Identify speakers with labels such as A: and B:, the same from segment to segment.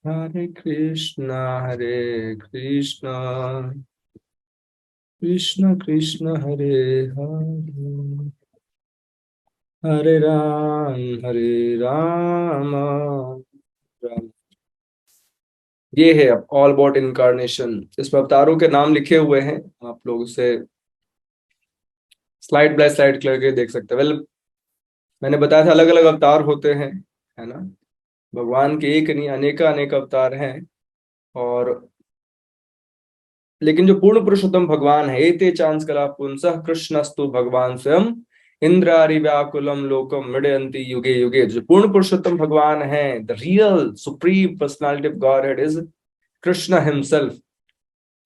A: हरे कृष्णा कृष्ण कृष्ण हरे हरे, हरे राम राम। ये है अब ऑल अबाउट इनकारनेशन। इसमें अवतारों के नाम लिखे हुए हैं, आप लोग उसे स्लाइड बाय स्लाइड करके देख सकते हैं। वेल, मैंने बताया था अलग अलग अवतार होते हैं, है ना। भगवान के एक नहीं अनेक अनेक अवतार हैं। और लेकिन जो पूर्ण पुरुषोत्तम भगवान है, एते चांस कला पुंसः कृष्णस्तु भगवान स्वयं इंद्रारि व्याकुलम लोकम मृडयन्ति युगे युगे। जो पूर्ण पुरुषोत्तम भगवान है, the real supreme personality of God is Krishna himself.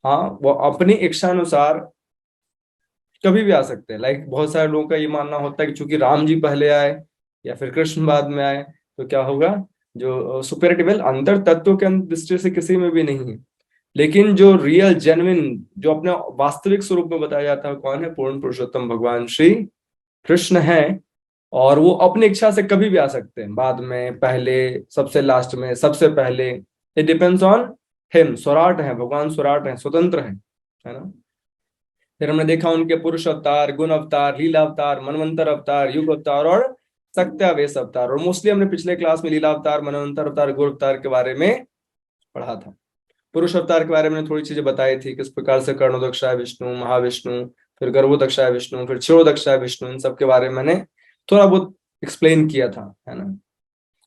A: हाँ, वो अपनी इच्छा अनुसार कभी भी आ सकते हैं। लाइक बहुत सारे लोगों का ये मानना होता है कि चूंकि राम जी पहले आए या फिर कृष्ण बाद में आए तो क्या होगा, जो सुपेरिटिव अंतर तत्व के दृष्टि से किसी में भी नहीं है। लेकिन जो रियल जेन्युइन, जो अपने वास्तविक स्वरूप में बताया जाता है, कौन है? पूर्ण पुरुषोत्तम भगवान श्री कृष्ण है। और वो अपनी इच्छा से कभी भी आ सकते हैं, बाद में, पहले, सबसे लास्ट में, सबसे पहले। It depends on him. स्वराट है भगवान, स्वराट है, स्वतंत्र है ना। फिर हमने देखा उनके पुरुष अवतार, गुण अवतार, लीला अवतार, मनवंतर अवतार, युग अवतार और सत्यावेश अवतार। और मोस्टली हमने पिछले क्लास में लीला अवतार, मनवंतर अवतार, गुण अवतार के बारे में पढ़ा था। पुरुष अवतार के बारे में थोड़ी चीजें बताई थी, किस प्रकार से कर्णोदक्षाय विष्णु, महाविष्णु, फिर गर्भोदक्षाय विष्णु, फिर क्षीरोदक्षाय विष्णु, इन सब के बारे में मैंने थोड़ा बहुत एक्सप्लेन किया था, है ना।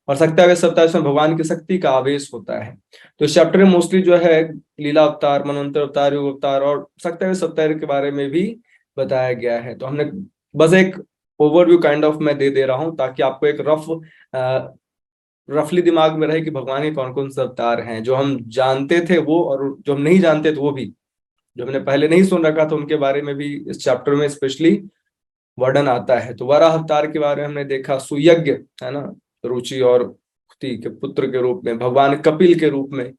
A: और सत्यावेश अवतार में भगवान की शक्ति का आवेश होता है। तो इस चैप्टर में मोस्टली जो है लीला अवतार, मनवंतर अवतार, युग अवतार और सत्यावेश अवतार के बारे में भी बताया गया है। तो हमने बस एक ओवरव्यू काइंड ऑफ मैं दे रहा हूं, ताकि आपको एक रफली दिमाग में रहे कि भगवान के कौन कौन से अवतार हैं, जो हम जानते थे वो, और जो हम नहीं जानते थे वो भी, जो हमने पहले नहीं सुन रखा था उनके बारे में भी इस चैप्टर में स्पेशली वर्णन आता है। तो वराह अवतार के बारे में हमने देखा, सुयज्ञ, है ना, रुचि और उक्ति के पुत्र के रूप में, भगवान कपिल के रूप में,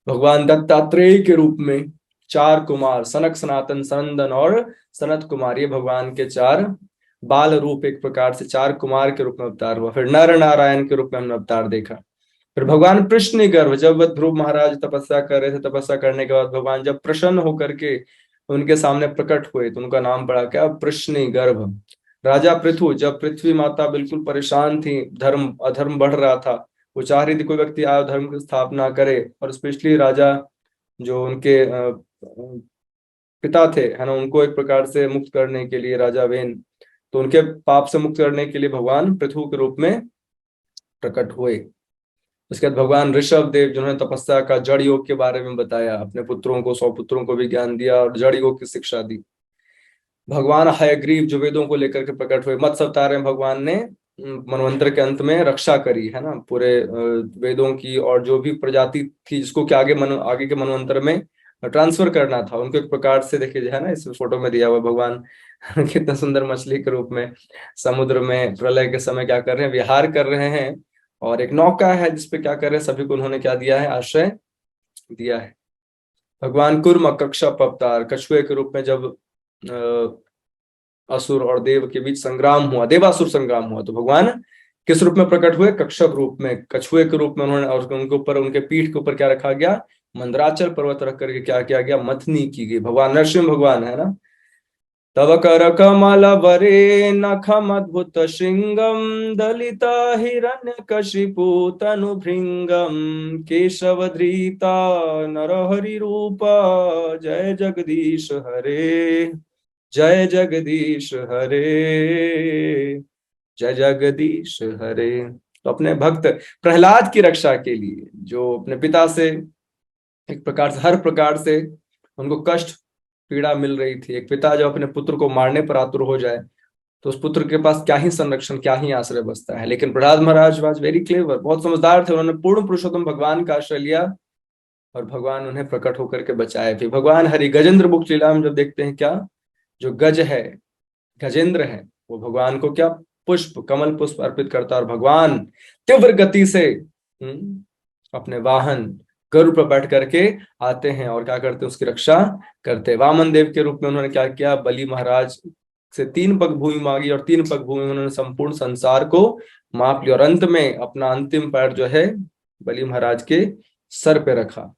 A: भगवान दत्तात्रेय के रूप में, चार कुमार सनक, सनातन, सनंदन और सनत कुमार, ये भगवान के चार बाल रूप, एक प्रकार से चार कुमार के रूप में अवतार हुआ। फिर नर नारायण के रूप में हमने अवतार देखा। फिर भगवान कृष्ण गर्भ, जब ध्रुव महाराज तपस्या कर रहे थे, तपस्या करने के बाद भगवान जब प्रसन्न होकर के उनके सामने प्रकट हुए तो उनका नाम पड़ा क्या? प्रश्नि गर्भ। राजा पृथु, जब पृथ्वी माता बिल्कुल परेशान थी, धर्म अधर्म बढ़ रहा था, वो चाह रही थी कोई व्यक्ति आयो धर्म की स्थापना करे, और स्पेशली राजा जो उनके पिता थे, है ना, उनको एक प्रकार से मुक्त करने के लिए, राजा वेन, तो उनके पाप से मुक्त करने के लिए भगवान पृथु के रूप में प्रकट हुए। उसके बाद भगवान ऋषभ देव, जिन्होंने तपस्या का जड़ योग के बारे में बताया, अपने पुत्रों को, 100 पुत्रों को भी ज्ञान दिया और जड़ योग की शिक्षा दी। भगवान हयग्रीव, जो वेदों को लेकर के प्रकट हुए। मत्स्य अवतार में भगवान ने मनवंतर के अंत में रक्षा करी, है ना, पूरे वेदों की, और जो भी प्रजाति थी जिसको कि आगे के मनवंतर में ट्रांसफर करना था, उनको एक प्रकार से देखिए, है ना, इस फोटो में दिया हुआ भगवान कितना सुंदर मछली के रूप में समुद्र में प्रलय के समय क्या कर रहे हैं? विहार कर रहे हैं। और एक नौका है जिसपे क्या कर रहे हैं? सभी को उन्होंने क्या दिया है? आश्रय दिया है। भगवान कुर्म कश्यप अवतार, कछुए के रूप में जब असुर और देव के बीच संग्राम हुआ, देवासुर संग्राम हुआ, तो भगवान किस रूप में प्रकट हुए? कक्षप रूप में, कछुए के रूप में उन्होंने, और उनके ऊपर, उनके पीठ के ऊपर क्या रखा गया? मंदराचल पर्वत रख करके क्या किया गया? मथनी की गई। भगवान नरसिंह भगवान, है ना। तव कर कमल बरे नखम अद्भुत श्रृंगम दलिता हिरण्य कशिपु तनु भृंगम केशव धृता नरहरि रूप जय जगदीश हरे, जय जगदीश हरे, जय जगदीश हरे। तो अपने भक्त प्रहलाद की रक्षा के लिए, जो अपने पिता से एक प्रकार से, हर प्रकार से उनको कष्ट पीड़ा मिल रही थी। एक पिता जब अपने पुत्र को मारने पर आतुर हो जाए तो उस पुत्र के पास क्या ही संरक्षण, क्या ही आश्रय बचता है। लेकिन प्रहलाद महाराज वाज वेरी क्लेवर, बहुत समझदार थे। उन्होंने पूर्ण पुरुषोत्तम भगवान का आश्रय लिया और भगवान उन्हें प्रकट होकर के बचाए। फिर भगवान हरि गजेंद्र मुक्त लीला में जब देखते हैं, क्या जो गज है, गजेंद्र है, वो भगवान को क्या पुष्प, कमल पुष्प अर्पित करता है। और भगवान तीव्र गति से अपने वाहन गरुड़ पर बैठ करके आते हैं और क्या करते हैं? उसकी रक्षा करते हैं। वामन देव के रूप में उन्होंने क्या किया? बलि महाराज से 3 पग भूमि मांगी और 3 पग भूमि में उन्होंने संपूर्ण संसार को माप लिया। और अंत में अपना अंतिम पैर जो है बलि महाराज के सर पे रखा।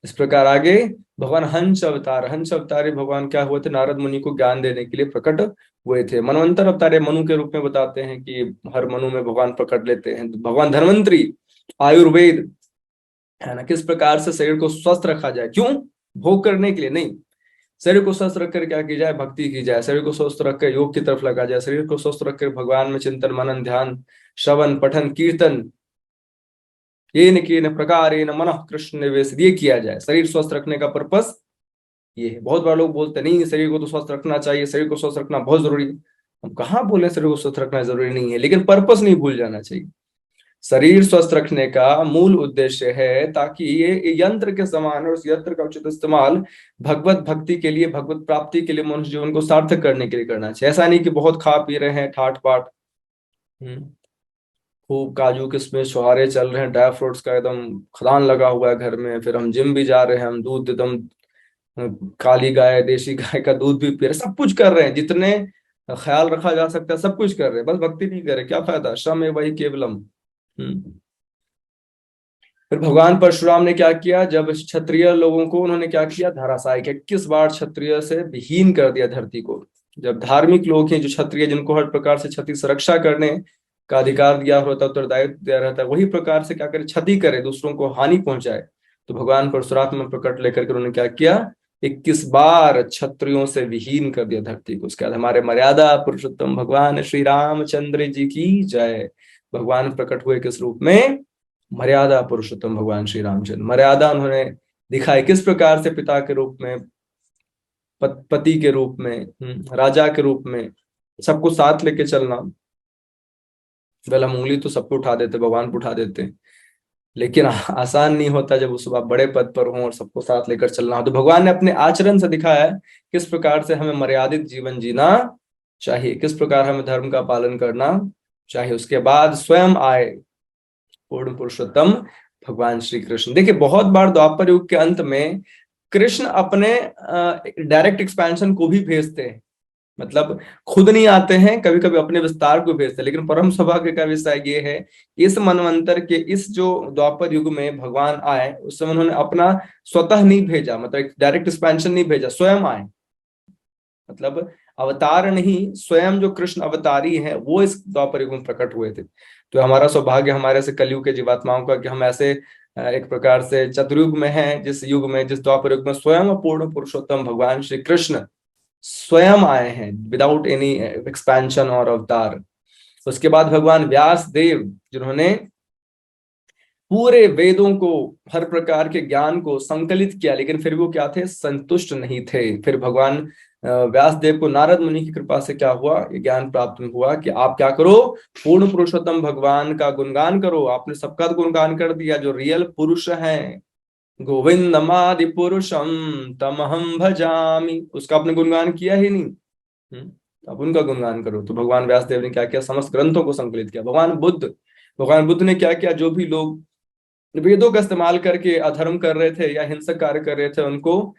A: इस प्रकार आगे भगवान हंस अवतार, हंस अवतारी भगवान क्या हुए थे, नारद मुनि को ज्ञान देने के लिए प्रकट हुए थे। मनवंतर अवतारे मनु के रूप में बताते हैं कि हर मनु में भगवान प्रकट लेते हैं। भगवान धन्वंतरी आयुर्वेद है ना, किस प्रकार से शरीर को स्वस्थ रखा जाए, क्यों, भोग करने के लिए नहीं, शरीर को स्वस्थ रखकर क्या की जाए, भक्ति की जाए, शरीर को स्वस्थ रखकर योग की तरफ लगा जाए, शरीर को स्वस्थ रखकर भगवान में चिंतन मनन ध्यान श्रवण पठन कीर्तन येन प्रकारेण मनः कृष्ण निवेश ये किया जाए। शरीर स्वस्थ रखने का पर्पस ये है। बहुत बार लोग बोलते नहीं शरीर को तो स्वस्थ रखना चाहिए, शरीर को स्वस्थ रखना बहुत जरूरी है। हम कहाँ बोले शरीर को स्वस्थ रखना जरूरी नहीं है, लेकिन पर्पस नहीं भूल जाना चाहिए। शरीर स्वस्थ रखने का मूल उद्देश्य है ताकि ये यंत्र के समान है, उस यंत्र का उचित इस्तेमाल भगवत भक्ति के लिए, भगवत प्राप्ति के लिए, मनुष्य जीवन को सार्थक करने के लिए करना चाहिए। ऐसा नहीं कि बहुत खा पी रहे हैं ठाट बाट, खूब काजू किशमिश छुहारे चल रहे हैं, ड्राई फ्रूट्स का एकदम खदान लगा हुआ है घर में, फिर हम जिम भी जा रहे हैं, हम दूध एकदम काली गाय देशी गाय का दूध भी पी रहे, सब कुछ कर रहे हैं, जितने ख्याल रखा जा सकता है सब कुछ कर रहे हैं, बस भक्ति नहीं कर रहे, क्या फायदा, श्रम है वही केवलम। फिर भगवान परशुराम ने क्या किया, जब क्षत्रिय लोगों को उन्होंने क्या किया, धराशायी किया, 21 बार क्षत्रिय से विहीन कर दिया धरती को। जब धार्मिक लोग हैं जो क्षत्रिय, जिनको हर प्रकार से क्षति से रक्षा करने का अधिकार दिया होता, उत्तरदायित्व दिया रहता है, वही प्रकार से क्या करे, क्षति करे, दूसरों को हानि पहुंचाए। तो भगवान परशुराम में प्रकट लेकर के उन्होंने क्या किया, 21 बार क्षत्रियों से विहीन कर दिया धरती को। उसके बाद हमारे मर्यादा पुरुषोत्तम भगवान श्री रामचंद्र जी की जय। भगवान प्रकट हुए किस रूप में, मर्यादा पुरुषोत्तम भगवान श्री रामचंद्र। मर्यादा उन्होंने दिखाई किस प्रकार से, पिता के रूप में, पति के रूप में, राजा के रूप में, सबको साथ लेके चलना। वेल हम उंगली तो सबको उठा देते, भगवान को उठा देते, लेकिन आसान नहीं होता जब उस आप बड़े पद पर हों और सबको साथ लेकर चलना हो। तो भगवान ने अपने आचरण से दिखाया है किस प्रकार से हमें मर्यादित जीवन जीना चाहिए, किस प्रकार हमें धर्म का पालन करना चाहिए। उसके बाद स्वयं आए पूर्ण पुरुषोत्तम भगवान श्री कृष्ण। देखिए बहुत बार द्वापर युग के अंत में कृष्ण अपने डायरेक्ट एक्सपेंशन को भी भेजते हैं, मतलब खुद नहीं आते हैं, कभी कभी अपने विस्तार को भेजते हैं। लेकिन परम सौभाग्य का विषय ये है, इस मनवंतर के इस जो द्वापर युग में भगवान आए, उस समय उन्होंने अपना स्वतः नहीं भेजा, मतलब डायरेक्ट एक्सपेंशन नहीं भेजा, स्वयं आए, मतलब अवतार नहीं, स्वयं जो कृष्ण अवतारी है वो इस द्वापर युग में प्रकट हुए थे। तो हमारा सौभाग्य हमारे से कलयुग के जीवात्माओं का कि हम ऐसे एक प्रकार से चतुर्युग में हैं, जिस युग में, जिस द्वापर युग में स्वयं पूर्ण पुरुषोत्तम भगवान श्री कृष्ण स्वयं आए हैं विदाउट एनी एक्सपेंशन और अवतार। उसके बाद भगवान व्यास देव, जिन्होंने पूरे वेदों को, हर प्रकार के ज्ञान को संकलित किया, लेकिन फिर वो क्या थे, संतुष्ट नहीं थे। फिर भगवान व्यास देव को नारद मुनि की कृपा से क्या हुआ, ये ज्ञान प्राप्त हुआ कि आप क्या करो, पूर्ण पुरुषोत्तम भगवान का गुणगान करो। आपने सबका गुणगान कर दिया, जो रियल पुरुष हैं, गोविंदमादि पुरुषम तमहम भजामि, उसका आपने गुणगान किया ही नहीं, अब उनका गुणगान करो। तो भगवान व्यासदेव ने क्या किया, समस्त ग्रंथों को संकलित किया। भगवान बुद्ध ने क्या किया, जो भी लोग वेदों का इस्तेमाल करके अधर्म कर रहे थे या हिंसक कार्य कर रहे थे, उनको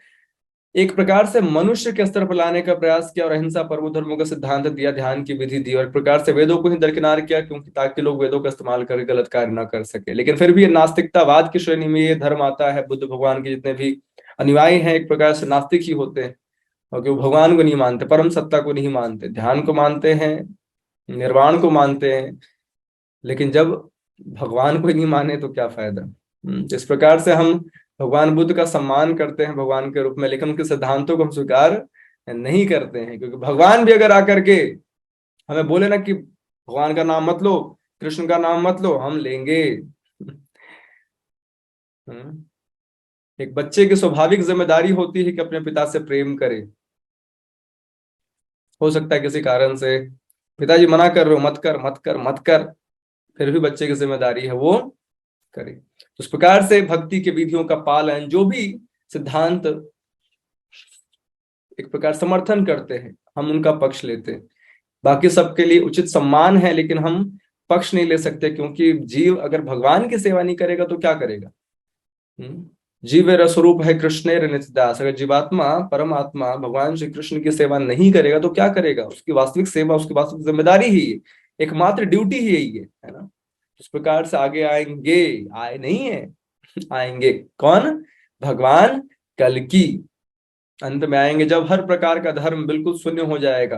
A: एक प्रकार से मनुष्य के स्तर पर लाने का प्रयास किया और अहिंसा परमो धर्मों का सिद्धांत दिया, ध्यान की विधि दी, और एक प्रकार से वेदों को ही दरकिनार किया, क्योंकि ताकि लोग वेदों का इस्तेमाल करके गलत कार्य ना कर सके। लेकिन फिर भी नास्तिकतावाद की श्रेणी में ये धर्म आता है। बुद्ध भगवान के जितने भी अनुयायी हैं एक प्रकार से नास्तिक ही होते हैं, क्योंकि वो भगवान को नहीं मानते, परम सत्ता को नहीं मानते, ध्यान को मानते हैं, निर्वाण को मानते हैं, लेकिन जब भगवान को ही नहीं माने तो क्या फायदा। इस प्रकार से हम भगवान बुद्ध का सम्मान करते हैं भगवान के रूप में, लेकिन उनके सिद्धांतों को हम स्वीकार नहीं करते हैं, क्योंकि भगवान भी अगर आकर के हमें बोले ना कि भगवान का नाम मत लो, कृष्ण का नाम मत लो, हम लेंगे। एक बच्चे की स्वाभाविक जिम्मेदारी होती है कि अपने पिता से प्रेम करे। हो सकता है किसी कारण से पिताजी मना कर रहे हो, मत कर मत कर मत कर, फिर भी बच्चे की जिम्मेदारी है वो करे। तो इस प्रकार से भक्ति के विधियों का पालन, जो भी सिद्धांत एक प्रकार समर्थन करते हैं, हम उनका पक्ष लेते हैं। बाकी सबके लिए उचित सम्मान है, लेकिन हम पक्ष नहीं ले सकते, क्योंकि जीव अगर भगवान की सेवा नहीं करेगा तो क्या करेगा। जीव स्वरूप है कृष्ण नित्यदास, अगर जीवात्मा परमात्मा भगवान श्री कृष्ण की सेवा नहीं करेगा तो क्या करेगा, उसकी वास्तविक सेवा, उसकी वास्तविक जिम्मेदारी ही है, एकमात्र ड्यूटी ही यही है ना। इस प्रकार से आगे आएंगे, आए नहीं है आएंगे। कौन? भगवान कल्कि अंत में आएंगे, जब हर प्रकार का धर्म बिल्कुल शून्य हो जाएगा,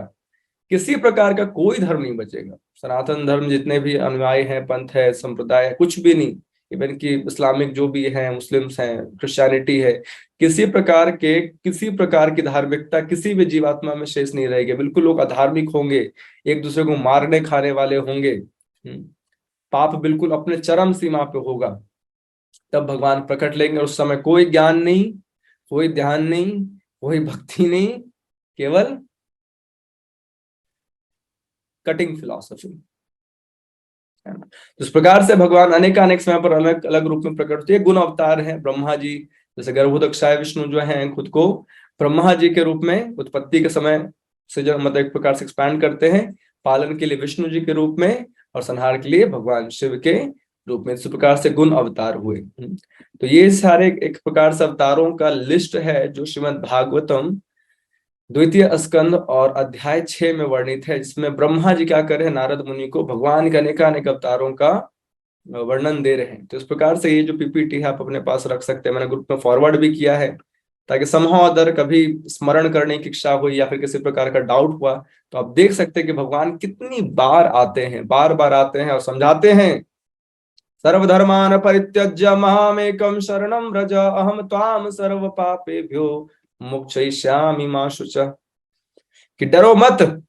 A: किसी प्रकार का कोई धर्म नहीं बचेगा। सनातन धर्म जितने भी अनुयायी हैं, पंथ है, संप्रदाय है, कुछ भी नहीं। इवन कि इस्लामिक जो भी है, मुस्लिम्स हैं, क्रिश्चियनिटी है, किसी प्रकार की धार्मिकता किसी भी जीवात्मा में शेष नहीं रहेगी। बिल्कुल लोग अधार्मिक होंगे, एक दूसरे को मारने खाने वाले होंगे। पाप बिल्कुल अपने चरम सीमा पे होगा। तब भगवान प्रकट लेंगे, उस समय कोई ज्ञान नहीं, कोई ध्यान नहीं, कोई भक्ति नहीं, केवल कटिंग फिलॉसफी। इस प्रकार से भगवान अनेकानेक समय पर अलग अलग रूप में प्रकट होते हैं। गुण अवतार है ब्रह्मा जी, जैसे गर्भोदक्षाय विष्णु जो हैं खुद को ब्रह्मा जी के रूप में उत्पत्ति के समय से जो मतलब एक प्रकार से एक्सपैंड करते हैं, पालन के लिए विष्णु जी के रूप में और संहार के लिए भगवान शिव के रूप में। इस प्रकार से गुण अवतार हुए। तो ये सारे एक प्रकार से अवतारों का लिस्ट है जो श्रीमद् भागवतम द्वितीय स्कंद और अध्याय 6 में वर्णित है, जिसमें ब्रह्मा जी क्या कर रहे हैं, नारद मुनि को भगवान के अनेकानेक अवतारों का वर्णन दे रहे हैं। तो इस प्रकार से ये जो पीपीटी है आप अपने पास रख सकते हैं। मैंने ग्रुप में फॉरवर्ड भी किया है, ताकि समहाउ अदर कभी स्मरण करने की इच्छा हुई या फिर किसी प्रकार का डाउट हुआ तो आप देख सकते हैं कि भगवान कितनी बार आते हैं, बार बार आते हैं और समझाते हैं। सर्वधर्मान परित्यज्य मामेकं शरणं व्रज अहम त्वाम सर्व पापेभ्यो मोक्षयिष्यामि मा शुचः। कि डरो मत,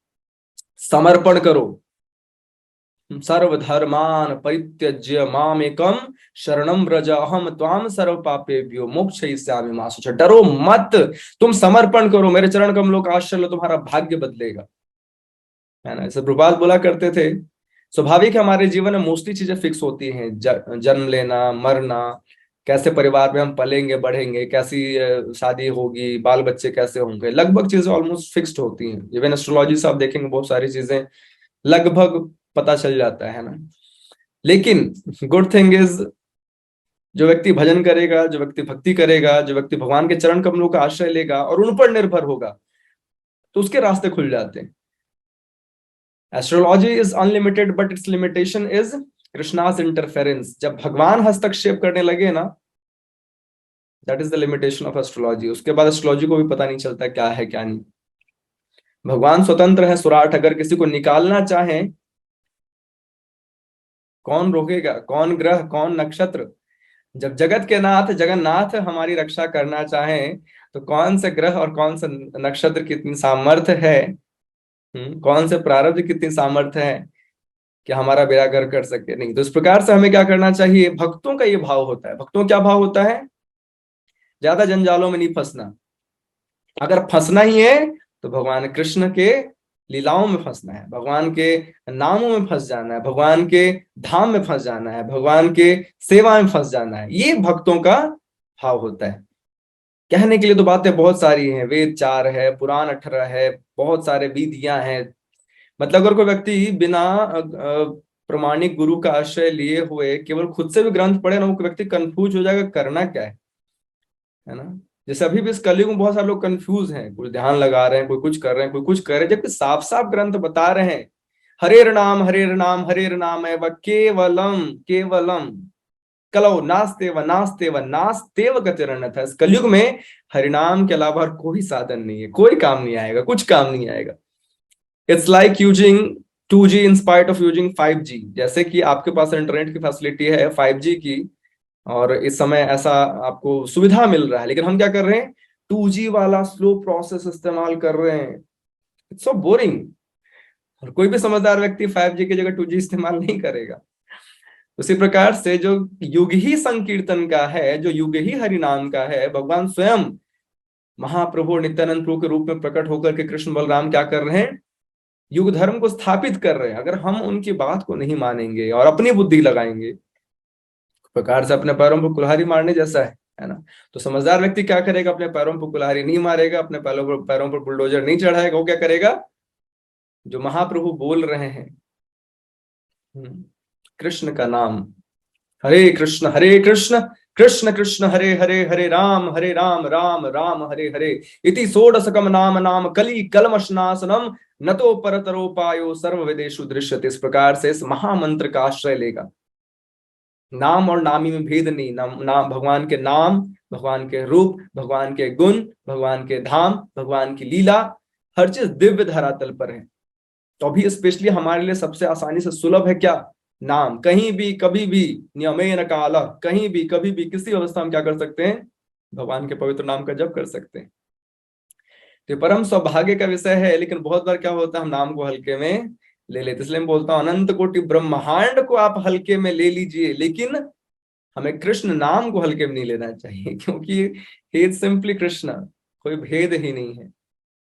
A: समर्पण करो। सर्वधर्मान परित्यज्य मामेकं शरणं व्रज अहम त्वाम सर्व पापेभ्यो मोक्षयिष्यामि मा शुचः। डरो मत, तुम समर्पण करो, मेरे चरण कमलों का आश्रय लो, तुम्हारा भाग्य बदलेगा। है ना? ऐसे प्रभुपाद बोला करते थे। स्वाभाविक है हमारे जीवन में मोस्टली चीजें फिक्स होती हैं, जन्म लेना, मरना, कैसे परिवार में हम पलेंगे बढ़ेंगे, कैसी शादी होगी, बाल बच्चे कैसे होंगे, लगभग चीजें ऑलमोस्ट फिक्स्ड होती हैं। इवन एस्ट्रोलॉजी से आप देखेंगे बहुत सारी चीजें लगभग पता चल जाता है ना। लेकिन गुड थिंग इज, जो व्यक्ति भजन करेगा, जो व्यक्ति भक्ति करेगा, जो व्यक्ति भगवान के चरण कमलों का आश्रय लेगा और उन पर निर्भर होगा, तो उसके रास्ते खुल जाते हैं। Astrology is unlimited but it's limitation is Krishna's interference. जब भगवान हस्तक्षेप करने लगे ना, that is the limitation of astrology. उसके बाद एस्ट्रोलॉजी को भी पता नहीं चलता क्या है क्या नहीं। भगवान स्वतंत्र है, सुराट। अगर किसी को निकालना चाहे, कौन रोकेगा? कौन ग्रह, कौन नक्षत्र? जब जगत के नाथ जगन्नाथ हमारी रक्षा करना चाहे, तो कौन से ग्रह और कौन से नक्षत्र कितनी सामर्थ्य है, कौन से प्रारब्ध कितनी सामर्थ्य है कि हमारा बेड़ा गर्क कर सके? नहीं। तो इस प्रकार से हमें क्या करना चाहिए? भक्तों का ये भाव होता है। भक्तों क्या भाव होता है? ज्यादा जंजालों में नहीं फंसना। अगर फंसना ही है तो भगवान कृष्ण के लीलाओं में फंसना है, भगवान के नामों में फंस जाना है, भगवान के धाम में फंस जाना है, भगवान के सेवा में फंस जाना है। ये भक्तों का भाव होता है। कहने के लिए तो बातें बहुत सारी हैं, वेद 4 है, पुराण 18 है, बहुत सारे विधियां हैं। मतलब अगर कोई व्यक्ति बिना प्रमाणिक गुरु का आश्रय लिए हुए केवल खुद से भी ग्रंथ पढ़े ना, वो व्यक्ति कंफ्यूज हो जाएगा करना क्या है ना। जैसे अभी भी इस कलयुग में बहुत सारे लोग कंफ्यूज हैं, कुछ ध्यान लगा रहे हैं, कोई कुछ कर रहे हैं, कोई कुछ कर रहे हैं, जबकि साफ साफ ग्रंथ बता रहे हैं हरेर नाम हरेर नाम हरेर नाम है व केवलम केवलम कलो नास्तेव नास्तेव गतिरन्यथा। इस कलयुग में हरिनाम के अलावा और कोई साधन नहीं है, कोई काम नहीं आएगा, कुछ काम नहीं आएगा। It's like using 2G in spite of using 5G। जैसे कि आपके पास इंटरनेट की फैसिलिटी है 5G की, और इस समय ऐसा आपको सुविधा मिल रहा है, लेकिन हम क्या कर रहे हैं? 2G वाला स्लो प्रोसेस इस्तेमाल कर रहे हैं। It's so boring. और कोई भी समझदार व्यक्ति 5G की जगह 2G इस्तेमाल नहीं करेगा। उसी प्रकार से जो युग ही संकीर्तन का है, जो युग ही हरिनाम का है, भगवान स्वयं महाप्रभु नित्यानंद प्रभु के रूप में प्रकट होकर के कृष्ण बलराम क्या कर रहे हैं? युग धर्म को स्थापित कर रहे हैं। अगर हम उनकी बात को नहीं मानेंगे और अपनी बुद्धि लगाएंगे, प्रकार से अपने पैरों पर कुल्हाड़ी मारने जैसा है ना। तो समझदार व्यक्ति क्या करेगा? अपने पैरों पर कुल्हाड़ी नहीं मारेगा, अपने पैरों पर बुलडोजर नहीं चढ़ाएगा। वो क्या करेगा? जो महाप्रभु बोल रहे हैं कृष्ण का नाम, हरे कृष्ण कृष्ण कृष्ण हरे हरे हरे राम राम राम हरे हरे इति षोडशकम नाम नाम कली कलमशनाशनम नतो परतरोपायो सर्व वेदेषु दृश्यते। इस प्रकार से इस महामंत्र का आश्रय लेगा। नाम और नामी में भेद नहीं। नाम भगवान के नाम, भगवान के रूप, भगवान के गुण, भगवान के धाम, भगवान की लीला, हर चीज दिव्य धरातल पर है। तो अभी स्पेशली हमारे लिए सबसे आसानी से सुलभ है क्या? नाम। कहीं भी कभी भी, नियमेन काल, कहीं भी कभी भी किसी अवस्था में क्या कर सकते हैं? भगवान के पवित्र नाम का जप कर सकते हैं। तो परम सौभाग्य का विषय है। लेकिन बहुत बार क्या होता है, हम नाम को हल्के में ले लेते। इसलिए मैं बोलता हूं अनंत कोटि ब्रह्मांड को आप हल्के में ले लीजिए, लेकिन हमें कृष्ण नाम को हल्के में नहीं लेना चाहिए, क्योंकि ही इज सिंपली कृष्ण। कोई भेद ही नहीं है।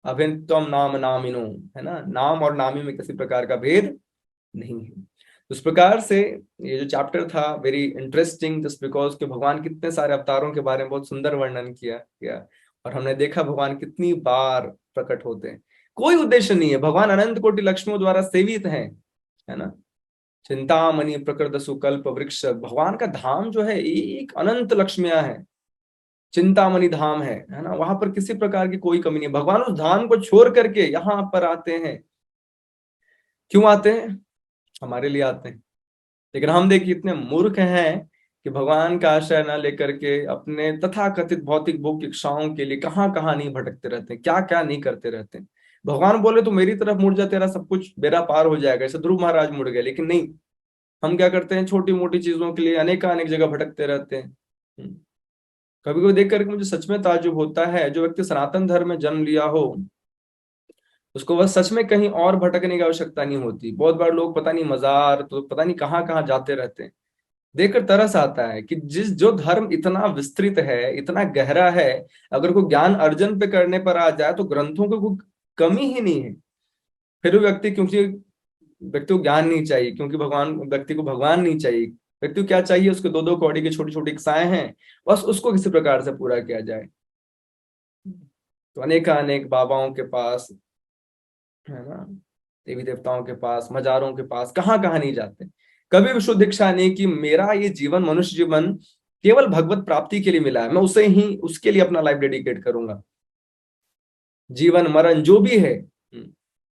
A: अभिन्नम नाम नामिनो, है ना, नाम और नामी में किसी प्रकार का भेद नहीं है। उस प्रकार से ये जो चैप्टर था वेरी इंटरेस्टिंग, जस्ट बिकॉज के भगवान कितने सारे अवतारों के बारे में बहुत सुंदर वर्णन किया गया। और हमने देखा भगवान कितनी बार प्रकट होते हैं। कोई उद्देश्य नहीं है, भगवान अनंत कोटि लक्ष्मियों द्वारा सेवित हैं, है ना। चिंतामणि प्रकृत सुकल्प वृक्ष, भगवान का धाम जो है एक अनंत लक्ष्मियां है। चिंतामणि धाम है ना, वहां पर किसी प्रकार की कोई कमी नहीं। भगवान उस धाम को छोड़ करके यहाँ पर आते हैं। क्यों आते हैं? हमारे लिए आते हैं। लेकिन हम देखिए इतने मूर्ख हैं कि भगवान का आश्रय न लेकर के अपने तथाकथित भौतिक भोग इच्छाओं के लिए कहाँ कहाँ नहीं भटकते रहते हैं, क्या क्या नहीं करते रहते हैं। भगवान बोले तो मेरी तरफ मुड़ जा, तेरा सब कुछ बेड़ा पार हो जाएगा, ऐसे ध्रुव महाराज मुड़ गए। लेकिन नहीं, हम क्या करते हैं, छोटी मोटी चीजों के लिए अनेक जगह भटकते रहते हैं। कभी कभी देख करके मुझे सच में ताज्जुब होता है, जो व्यक्ति सनातन धर्म में जन्म लिया हो उसको बस सच में कहीं और भटकने की आवश्यकता नहीं होती। बहुत बार लोग पता नहीं मजार तो पता नहीं कहाँ कहाँ जाते रहते हैं। देखकर तरस आता है कि जिस जो धर्म इतना विस्तृत है, इतना गहरा है, अगर कोई ज्ञान अर्जन पे करने पर आ जाए तो ग्रंथों को कोई कमी ही नहीं है। फिर वो व्यक्ति, क्योंकि व्यक्ति को ज्ञान नहीं चाहिए, क्योंकि भगवान, व्यक्ति को भगवान नहीं चाहिए, व्यक्ति को क्या चाहिए, उसके दो दो कौड़ी की छोटी छोटी इच्छाएं हैं, बस उसको किसी प्रकार से पूरा किया जाए। तो अनेक बाबाओं के पास, है ना, देवी देवताओं के पास, मजारों के पास, कहाँ कहाँ नहीं जाते। कभी भी शुद्ध इच्छा नहीं कि मेरा ये जीवन, मनुष्य जीवन केवल भगवत प्राप्ति के लिए मिला है, मैं उसे ही, उसके लिए अपना लाइफ डेडिकेट करूंगा। जीवन मरण जो भी है,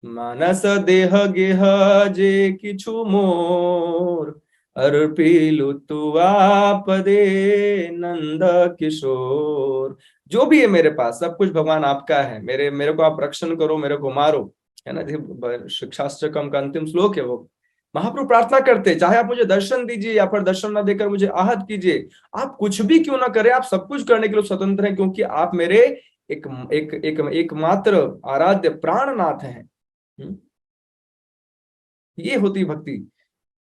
A: मानस देह गेह जे किछु मोर, अर्पिलु तु आपदे नंद किशोर। जो भी है मेरे पास, सब कुछ भगवान आपका है। मेरे मेरे को आप रक्षण करो, मेरे को मारो, है ना। शिक्षाष्टकम का अंतिम श्लोक है वो। महाप्रभु प्रार्थना करते, चाहे आप मुझे दर्शन दीजिए या फिर दर्शन न देकर मुझे आहत कीजिए, आप कुछ भी क्यों ना करें, आप सब कुछ करने के लिए स्वतंत्र हैं, क्योंकि आप मेरे एक एक एक एकमात्र आराध्य प्राणनाथ हैं। ये होती भक्ति।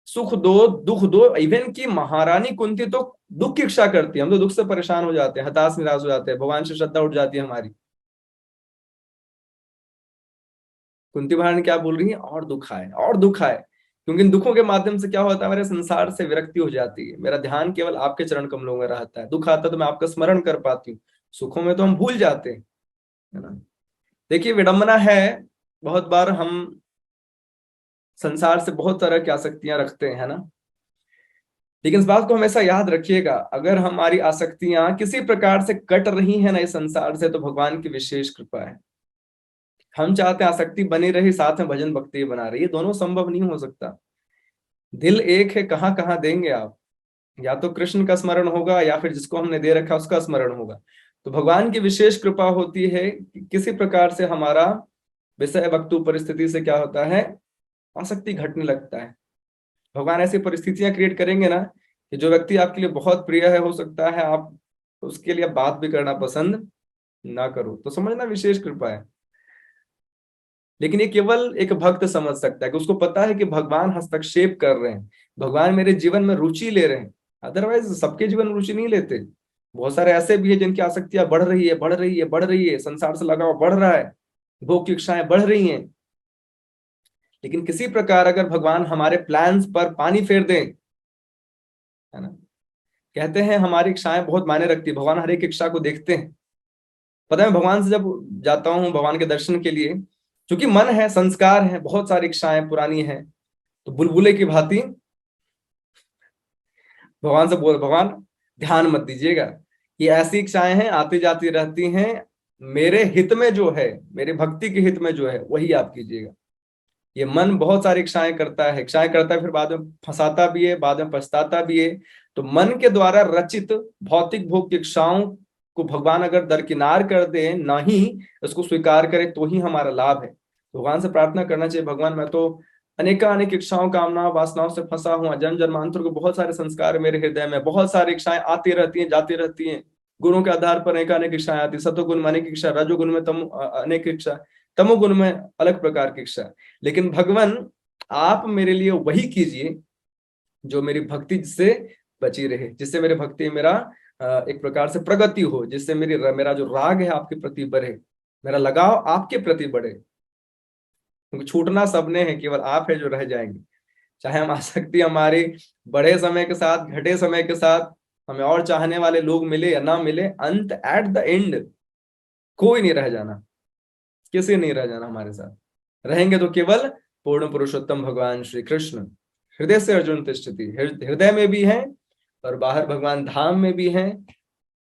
A: सुख दो, दुख दो। इवन की महारानी कुंती तो दुख की इच्छा करती है, हम तो दुख से परेशान हो जाते हैं, हताश निराश हो जाते हैं, भगवान से श्रद्धा उठ जाती है हमारी। कुंती महारानी क्या बोल रही है? और दुख आए, और दुख आए। क्योंकि इन दुखों के माध्यम से क्या होता है, मेरे संसार से विरक्ति हो जाती है, मेरा ध्यान केवल आपके चरण कमलों में रहता है। दुख आता है तो मैं आपका स्मरण कर पाती हूँ, सुखों में तो हम भूल जाते हैं, है ना। देखिए विडंबना है, बहुत बार हम संसार से बहुत तरह की आसक्तियां रखते हैं, है ना। लेकिन इस बात को हमेशा याद रखिएगा, अगर हमारी आसक्तियां किसी प्रकार से कट रही है ना इस संसार से, तो भगवान की विशेष कृपा है। हम चाहते हैं आसक्ति बनी रही, साथ में भजन भक्ति बना रही, ये दोनों संभव नहीं हो सकता। दिल एक है, कहाँ कहाँ देंगे आप? या तो कृष्ण का स्मरण होगा या फिर जिसको हमने दे रखा उसका स्मरण होगा। तो भगवान की विशेष कृपा होती है कि किसी प्रकार से हमारा विषय वस्तु परिस्थिति से क्या होता है, आसक्ति घटने लगता है। भगवान ऐसी परिस्थितियां क्रिएट करेंगे ना कि जो व्यक्ति आपके लिए बहुत प्रिय है, हो सकता है आप उसके लिए बात भी करना पसंद ना करो, तो समझना विशेष कृपा है। लेकिन ये केवल एक भक्त समझ सकता है कि उसको पता है कि भगवान हस्तक्षेप कर रहे हैं, भगवान मेरे जीवन में रुचि ले रहे हैं। अदरवाइज सबके जीवन में रुचि नहीं लेते। बहुत सारे ऐसे भी है जिनकी आसक्तियां बढ़ रही है, बढ़ रही है, बढ़ रही है, संसार से लगाव बढ़ रहा है, भोग की इच्छाएं बढ़ रही हैं। लेकिन किसी प्रकार अगर भगवान हमारे प्लान्स पर पानी फेर दें, है ना। कहते हैं हमारी इच्छाएं बहुत मायने रखती है, भगवान हर एक इच्छा को देखते हैं। पता है, मैं भगवान से जब जाता हूँ भगवान के दर्शन के लिए, क्योंकि मन है, संस्कार है, बहुत सारी इच्छाएं पुरानी है, तो बुलबुले की भांति भगवान से बोल, भगवान ध्यान मत दीजिएगा, ये ऐसी इच्छाएं हैं आती जाती रहती हैं, मेरे हित में जो है, मेरे भक्ति के हित में जो है वही आप कीजिएगा। ये मन बहुत सारी इच्छाएं करता है, फिर बाद में फंसाता भी है, बाद में पछताता भी है। तो मन के द्वारा रचित भौतिक भोग की इच्छाओं को भगवान अगर दरकिनार कर दे, ना ही उसको स्वीकार करे, तो ही हमारा लाभ है। भगवान से प्रार्थना करना चाहिए, भगवान मैं तो अनेक इच्छाओं कामनाओं वासनाओं से फंसा हुआ, जन्म जन्मांतर के बहुत सारे संस्कार मेरे हृदय में, बहुत सारी इच्छाएं आती रहती हैं जाती रहती हैं। गुणों के आधार पर अनेक इच्छाएं आती, सत्वगुण में अनेक इच्छा, रजोगुण में अनेक इच्छा, तमोगुण में अलग प्रकार की इच्छा। लेकिन भगवान आप मेरे लिए वही कीजिए जो मेरी भक्ति से बची रहे, जिससे मेरी भक्ति मेरा एक प्रकार से प्रगति हो, जिससे मेरा जो राग है आपके प्रति बढ़े, मेरा लगाव आपके प्रति बढ़े। क्योंकि छूटना सबने है, केवल आप है जो रह जाएंगे। चाहे हम आसक्ति हमारी बढ़े समय के साथ, घटे समय के साथ, हमें और चाहने वाले लोग मिले या ना मिले, अंत एट द एंड कोई नहीं रह जाना, किसी नहीं रह जाना हमारे साथ। रहेंगे तो केवल पूर्ण पुरुषोत्तम भगवान श्री कृष्ण। हृदय से अर्जुन तिष्ठति, हृदय में भी है और बाहर भगवान धाम में भी है,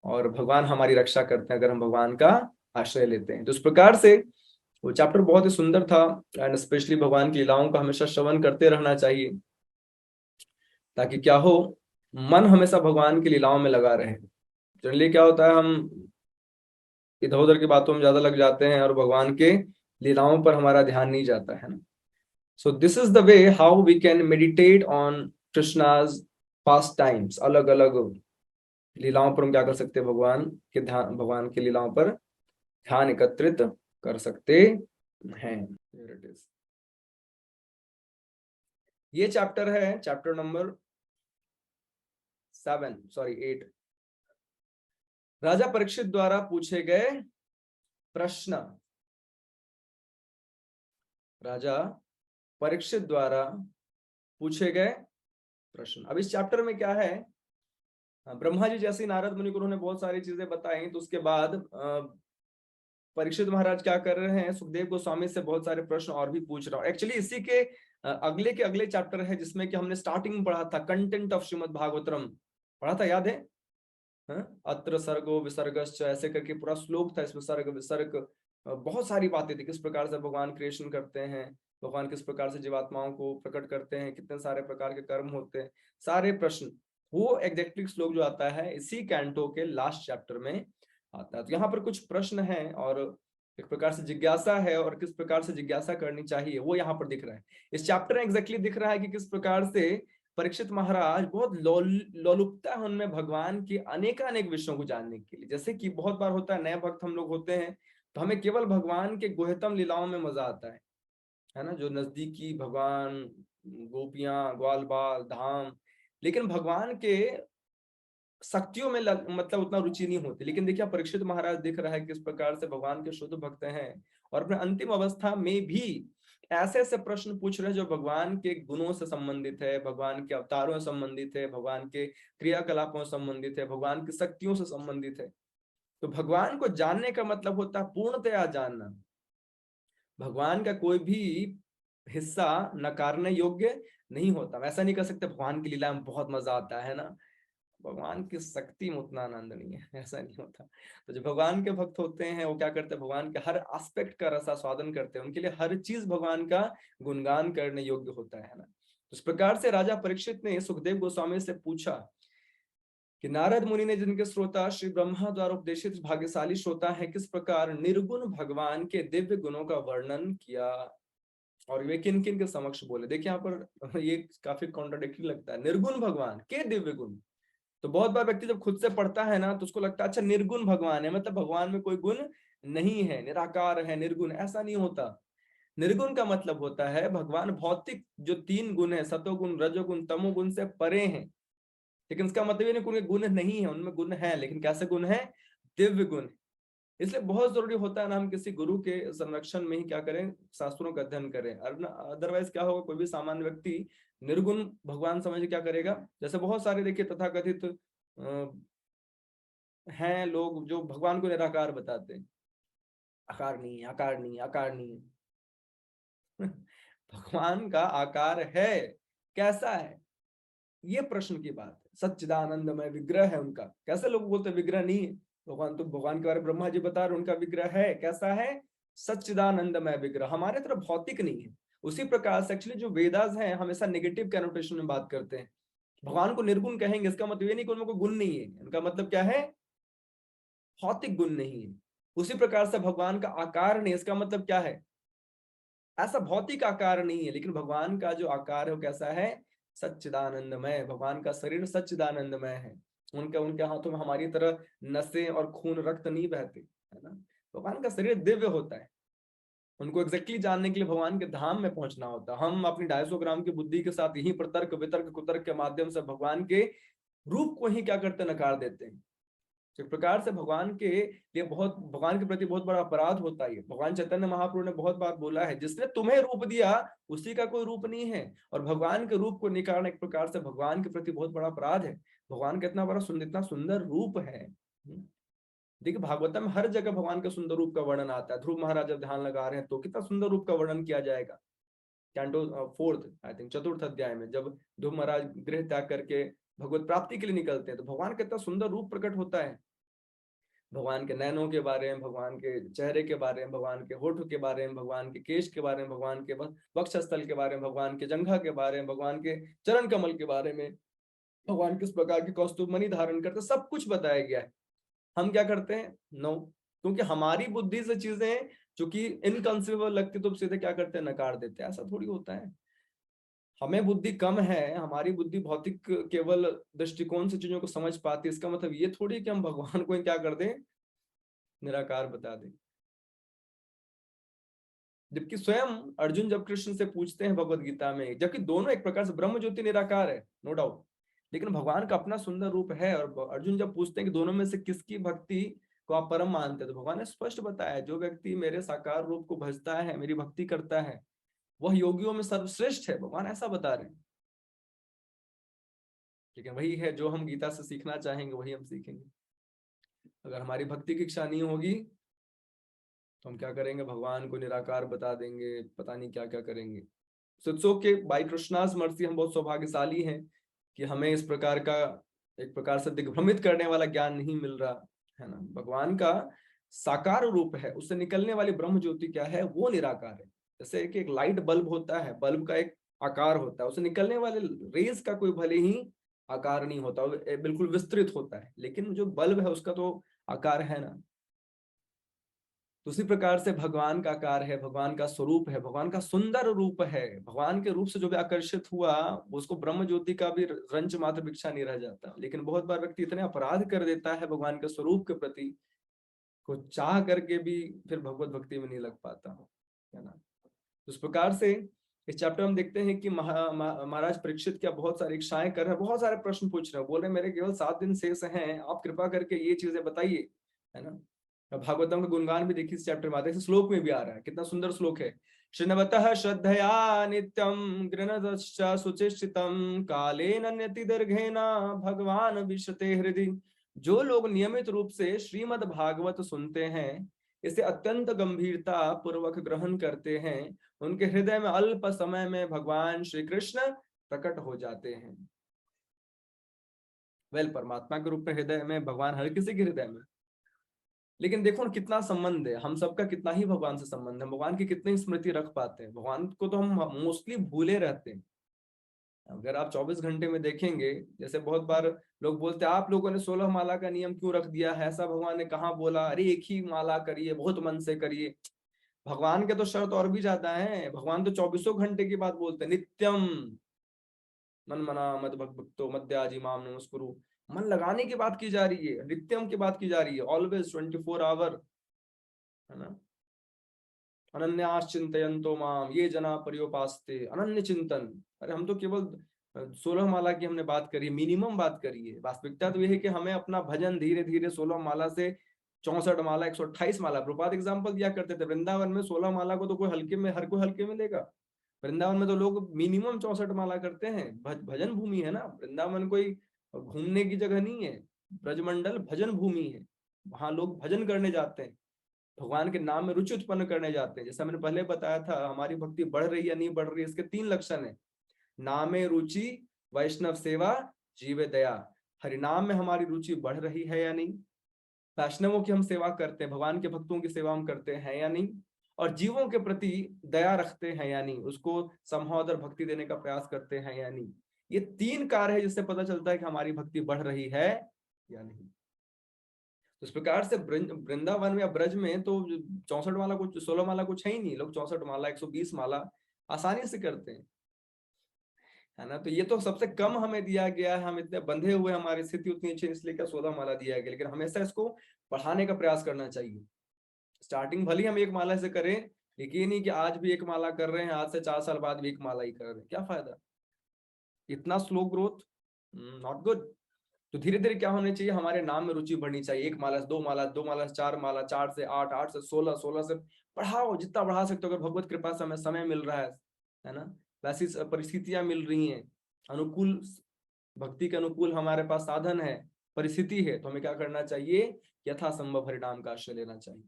A: और भगवान हमारी रक्षा करते हैं अगर हम भगवान का आश्रय लेते हैं। तो इस प्रकार से वो चैप्टर बहुत ही सुंदर था, एंड स्पेशली भगवान की लीलाओं का हमेशा श्रवण करते रहना चाहिए, ताकि क्या हो, मन हमेशा भगवान की लीलाओं में लगा रहे। जनरली क्या होता है, हम इधर उधर की बातों में ज्यादा लग जाते हैं और भगवान के लीलाओं पर हमारा ध्यान नहीं जाता है ना। So this is the way how we can meditate on Krishna's pastimes. अलग अलग लीलाओं पर हम क्या कर सकते हैं, भगवान की लीलाओं पर ध्यान एकत्रित कर सकते हैं। ये चैप्टर है चैप्टर नंबर 8। राजा परीक्षित द्वारा पूछे गए प्रश्न। राजा परीक्षित द्वारा पूछे गए प्रश्न। अब इस चैप्टर में क्या है, ब्रह्मा जी जैसे नारद मुनि को उन्होंने बहुत सारी चीजें बताई, तो उसके बाद परीक्षित महाराज क्या कर रहे हैं, सुखदेव गोस्वामी से बहुत सारे प्रश्न और भी पूछ रहा हूँ। एक्चुअली इसी के अगले चैप्टर है, जिसमें कि हमने स्टार्टिंग में पढ़ा था कंटेंट ऑफ श्रीमद् भागवतम, पढ़ा था, याद है? अत्र सर्गो विसर्गश्च, ऐसे करके पूरा श्लोक था इसमें, सर्ग विसर्ग, बहुत सारी बातें थी, किस प्रकार से भगवान क्रिएशन करते हैं, भगवान किस प्रकार से जीवात्माओं को प्रकट करते हैं, कितने सारे प्रकार के कर्म होते हैं, सारे प्रश्न। वो एग्जैक्टली श्लोक जो आता है इसी कैंटो के लास्ट चैप्टर में आता है। तो यहाँ पर कुछ प्रश्न है और एक प्रकार से जिज्ञासा है, और किस प्रकार से जिज्ञासा करनी चाहिए वो यहाँ पर दिख रहा है। इस चैप्टर में एग्जैक्टली दिख रहा है कि किस प्रकार से परीक्षित महाराज बहुत लोलुपता है उनमें भगवान की अनेक विषयों को जानने के लिए। जैसे कि बहुत बार होता है, नए भक्त हम लोग होते हैं तो हमें केवल भगवान के गुह्यतम लीलाओं में मजा आता है ना, जो नजदीकी भगवान, गोपियां, ग्वाल बाल धाम, लेकिन भगवान के शक्तियों में मतलब उतना रुचि नहीं होती। लेकिन देखिए परीक्षित महाराज दिख रहा है किस प्रकार से भगवान के शुद्ध भक्त हैं, और अपने अंतिम अवस्था में भी ऐसे ऐसे प्रश्न पूछ रहे हैं जो भगवान के गुणों से संबंधित है, भगवान के अवतारों से संबंधित है, भगवान के क्रियाकलापों से संबंधित है, भगवान की शक्तियों से संबंधित है। तो भगवान को जानने का मतलब होता है पूर्णतया जानना। भगवान का कोई भी हिस्सा नकारने योग्य नहीं होता। ऐसा नहीं कर सकते भगवान की लीला में बहुत मजा आता है ना, भगवान की शक्ति में उतना आनंद नहीं है, ऐसा नहीं होता। तो जो भगवान के भक्त होते हैं वो क्या करते हैं, भगवान के हर एस्पेक्ट का रसास्वादन करते हैं, उनके लिए हर चीज भगवान का गुणगान करने योग्य होता है ना। तो इस प्रकार से राजा परीक्षित ने सुखदेव गोस्वामी से पूछा कि नारद मुनि ने जिनके श्रोता श्री ब्रह्मा द्वारा उपदेशित भाग्यशाली श्रोता है, किस प्रकार निर्गुण भगवान के दिव्य गुणों का वर्णन किया, और वे किन किन के समक्ष बोले। देखिए यहाँ पर ये काफी कॉन्ट्राडिक्टरी लगता है, निर्गुण भगवान के दिव्य गुण। तो बहुत बार व्यक्ति जब खुद से पढ़ता है ना तो उसको लगता है अच्छा निर्गुण भगवान है, मतलब भगवान में कोई गुण नहीं है, निराकार है, निर्गुण। ऐसा नहीं होता। निर्गुण का मतलब होता है भगवान भौतिक जो 3 गुण है, सतोगुण, रजोगुण, तमोगुण से परे हैं। लेकिन इसका मतलब ये नहीं उनके गुण नहीं है, उनमें गुण है, लेकिन कैसे गुण है, दिव्य गुण। इसलिए बहुत जरूरी होता है ना हम किसी गुरु के संरक्षण में ही क्या करें, शास्त्रों का अध्ययन करें। अदरवाइज क्या होगा, कोई भी सामान्य व्यक्ति निर्गुण भगवान समझ क्या करेगा। जैसे बहुत सारे देखिए तथाकथित हैं लोग जो भगवान को निराकार बताते हैं, आकार नहीं है, आकार नहीं है, आकार नहीं है। भगवान का आकार है, कैसा है, ये प्रश्न की बात है। सच्चिदानंदमय विग्रह है उनका, कैसे लोग बोलते हैं विग्रह नहीं है भगवान, तो भगवान के बारे में ब्रह्मा जी बता रहे उनका विग्रह है, कैसा है, सच्चिदानंदमय विग्रह। हमारे तरफ भौतिक नहीं है, उसी प्रकार से एक्चुअली जो वेदास हैं हमेशा नेगेटिव कैनोटेशन में बात करते हैं। भगवान को निर्गुण कहेंगे, इसका मतलब ये नहीं कि उनमें कोई गुण नहीं है, उनका मतलब क्या है, भौतिक गुण नहीं है। उसी प्रकार से भगवान का आकार नहीं, इसका मतलब क्या है, ऐसा भौतिक आकार नहीं है, लेकिन भगवान का जो आकार है वो कैसा है, सच्चिदानंदमय। भगवान का शरीर सच्चिदानंदमय है। उनके उनके हाथों में हमारी तरह नसें और खून रक्त नहीं बहते, है ना। भगवान का शरीर दिव्य होता है। उनको एग्जैक्टली जानने के लिए भगवान के धाम में पहुंचना होता है। हम अपनी 250 ग्राम की बुद्धि के साथ यही प्रतर्क वितर्क कुतर्क के माध्यम से भगवान के रूप को ही क्या करते, नकार देते हैं। तो एक प्रकार से भगवान के लिए बहुत, भगवान के प्रति बहुत बड़ा अपराध होता है। भगवान चैतन्य महाप्रभु ने बहुत बार बोला है, जिसने तुम्हें रूप दिया उसी का कोई रूप नहीं है। और भगवान के रूप को निकालना एक प्रकार से भगवान के प्रति बहुत बड़ा अपराध है। भगवान का इतना बड़ा सुंदर, इतना सुंदर रूप है। देखिए भागवतम में हर जगह भगवान के सुंदर रूप का वर्णन आता है। ध्रुव महाराज जब ध्यान लगा रहे हैं तो कितना सुंदर रूप का वर्णन किया जाएगा। Canto 4th I think 4th अध्याय में जब ध्रुव महाराज गृह त्याग करके भगवत प्राप्ति के लिए निकलते हैं तो भगवान का इतना सुंदर रूप प्रकट होता है। भगवान के नैनों के बारे में, भगवान के चेहरे के बारे में, भगवान के होठ के बारे में, भगवान के केश के बारे में, भगवान के वक्षस्थल के बारे में, भगवान के जंघा के बारे में, भगवान के चरण कमल के बारे में, भगवान किस प्रकार की कौस्तुभ मणि धारण करते, सब कुछ बताया गया है। हम क्या करते हैं, नो, क्योंकि हमारी बुद्धि से चीजें जो कि इनकंसीवेबल लगती तो सीधे क्या करते हैं, नकार देते हैं। ऐसा थोड़ी होता है। हमें बुद्धि कम है, हमारी बुद्धि भौतिक केवल दृष्टिकोण से चीजों को समझ पाती है, इसका मतलब ये थोड़ी कि हम भगवान को क्या कर दें, निराकार बता दें। जबकि स्वयं अर्जुन जब कृष्ण से पूछते हैं भगवत गीता में, जबकि दोनों एक प्रकार से ब्रह्म ज्योति निराकार है, नो डाउट, लेकिन भगवान का अपना सुंदर रूप है। और अर्जुन जब पूछते हैं कि दोनों में से किसकी भक्ति को आप परम मानते हैं, तो भगवान ने स्पष्ट बताया, जो व्यक्ति मेरे साकार रूप को भजता है, मेरी भक्ति करता है, वह योगियों में सर्वश्रेष्ठ है। भगवान ऐसा बता रहे हैं। लेकिन वही है जो हम गीता से सीखना चाहेंगे वही हम सीखेंगे। अगर हमारी भक्ति की इच्छा नहीं होगी तो हम क्या करेंगे, भगवान को निराकार बता देंगे, पता नहीं क्या क्या करेंगे। सो के बाई कृष्णास मर्सी हम बहुत सौभाग्यशाली हैं कि हमें इस प्रकार का एक प्रकार से दिग्भ्रमित करने वाला ज्ञान नहीं मिल रहा है ना। भगवान का साकार रूप है, उससे निकलने वाली ब्रह्म ज्योति क्या है, वो निराकार है। जैसे कि एक लाइट बल्ब होता है, बल्ब का एक आकार होता है, उससे निकलने वाले रेज का कोई भले ही आकार नहीं होता, बिल्कुल विस्तृत होता है, लेकिन जो बल्ब है उसका तो आकार है ना। तो उसी प्रकार से भगवान का आकार है, भगवान का स्वरूप है, भगवान का सुंदर रूप है। भगवान के रूप से जो भी आकर्षित हुआ उसको ब्रह्म ज्योति का भी रंच मात्र भिक्षा नहीं रह जाता। लेकिन बहुत बार व्यक्ति इतने अपराध कर देता है भगवान के स्वरूप के प्रति, को चाह करके भी फिर भगवत भक्ति में नहीं लग पाता है ना। उस प्रकार से इस चैप्टर में देखते हैं कि महाराज परीक्षित क्या बहुत सारी इच्छाएं कर रहे हैं, बहुत सारे प्रश्न पूछ रहे हैं, बोल रहे मेरे केवल 7 दिन शेष हैं, आप कृपा करके ये चीजें बताइए, है ना। भागवतम का गुणगान भी देखिए इस चैप्टर में आता है, श्लोक में भी आ रहा है, कितना सुंदर श्लोक है। श्रृण्वतः श्रद्धया नित्यं गृणदश्च सुचिष्टितं कालेन न्यतिदीर्घेन भगवान विशते हृदि। जो लोग नियमित रूप से श्रीमद् भागवत सुनते हैं, इसे अत्यंत गंभीरता पूर्वक ग्रहण करते हैं, उनके हृदय में अल्प समय में भगवान श्री कृष्ण प्रकट हो जाते हैं। परमात्मा के रूप में हृदय में भगवान हर किसी के हृदय में, लेकिन देखो ना कितना संबंध है, हम सबका कितना ही भगवान से संबंध है, भगवान की कितनी स्मृति रख पाते हैं। भगवान को तो हम मोस्टली भूले रहते हैं। अगर आप 24 घंटे में देखेंगे, जैसे बहुत बार लोग बोलते हैं आप लोगों ने 16 माला का नियम क्यों रख दिया है, ऐसा भगवान ने कहाँ बोला, अरे एक ही माला करिए, बहुत मन से करिए। भगवान के तो शर्त और भी ज्यादा है। भगवान तो 24 घंटे की बात बोलते हैं, नित्यम मन मना मद भक्तो मद्याजी माम नमस्कुरु। मन लगाने की बात की जा रही है, नित्यम की बात की जा रही है, ऑलवेज 24 आवर, है ना। अनन्यास चिंतयन्तो माम ये जना पर्योपास्ते, अनन्य चिंतन। अरे हम तो केवल 16 माला की हमने बात करी, मिनिमम बात करी है। वास्तविकता तो यह है कि हमें अपना भजन धीरे धीरे 16 माला से 64 माला 128 माला, प्रपात एग्जाम्पल दिया करते थे। वृंदावन में 16 माला को तो कोई हल्के में, हर कोई हल्के में लेगा। वृंदावन में तो लोग मिनिमम 64 माला करते हैं। भजन भूमि है ना वृंदावन, कोई घूमने की जगह नहीं है। ब्रजमंडल भजन भूमि है, वहां लोग भजन करने जाते हैं, भगवान के नाम में रुचि उत्पन्न करने जाते हैं। जैसा मैंने पहले बताया था, हमारी भक्ति बढ़ रही है या नहीं बढ़ रही है, इसके 3 लक्षण है। नामे रुचि, वैष्णव सेवा, जीवे दया। हरिनाम में हमारी रुचि बढ़ रही है या नहीं, वैष्णवों की हम सेवा करते हैं, भगवान के भक्तों की सेवा हम करते हैं या नहीं, और जीवों के प्रति दया रखते हैं या नहीं, उसको समहोदर भक्ति देने का प्रयास करते हैं या नहीं। ये 3 कार्य है जिससे पता चलता है कि हमारी भक्ति बढ़ रही है या नहीं। तो इस प्रकार से वृंदावन या ब्रज में तो 64 माला कुछ 16 माला कुछ है ही नहीं, लोग 64 माला 120 माला आसानी से करते हैं, है ना। तो ये तो सबसे कम हमें दिया गया है, हम इतने बंधे हुए, हमारी स्थिति उतनी अच्छी इसलिए क्या 14 माला दिया गया, लेकिन हमेशा इसको बढ़ाने का प्रयास करना चाहिए। स्टार्टिंग भले हम 1 माला से करें, लेकिन नहीं कि आज भी 1 माला कर रहे हैं, आज से 4 साल बाद भी 1 माला ही कर रहे हैं, क्या फायदा, इतना स्लो ग्रोथ, नॉट गुड। तो धीरे धीरे क्या होना चाहिए, हमारे नाम में रुचि बढ़नी चाहिए। 1 माला से 2 माला, 2 माला से 4 माला, 4 से 8, 8 से 16, 16 से बढ़ाओ, जितना बढ़ा सकते हो। अगर भगवत कृपा से हमें समय मिल रहा है ना, वैसी परिस्थितियां मिल रही हैं, अनुकूल भक्ति के अनुकूल हमारे पास साधन है, परिस्थिति है, तो हमें क्या करना चाहिए, यथासंभव हरिनाम का आश्रय लेना चाहिए।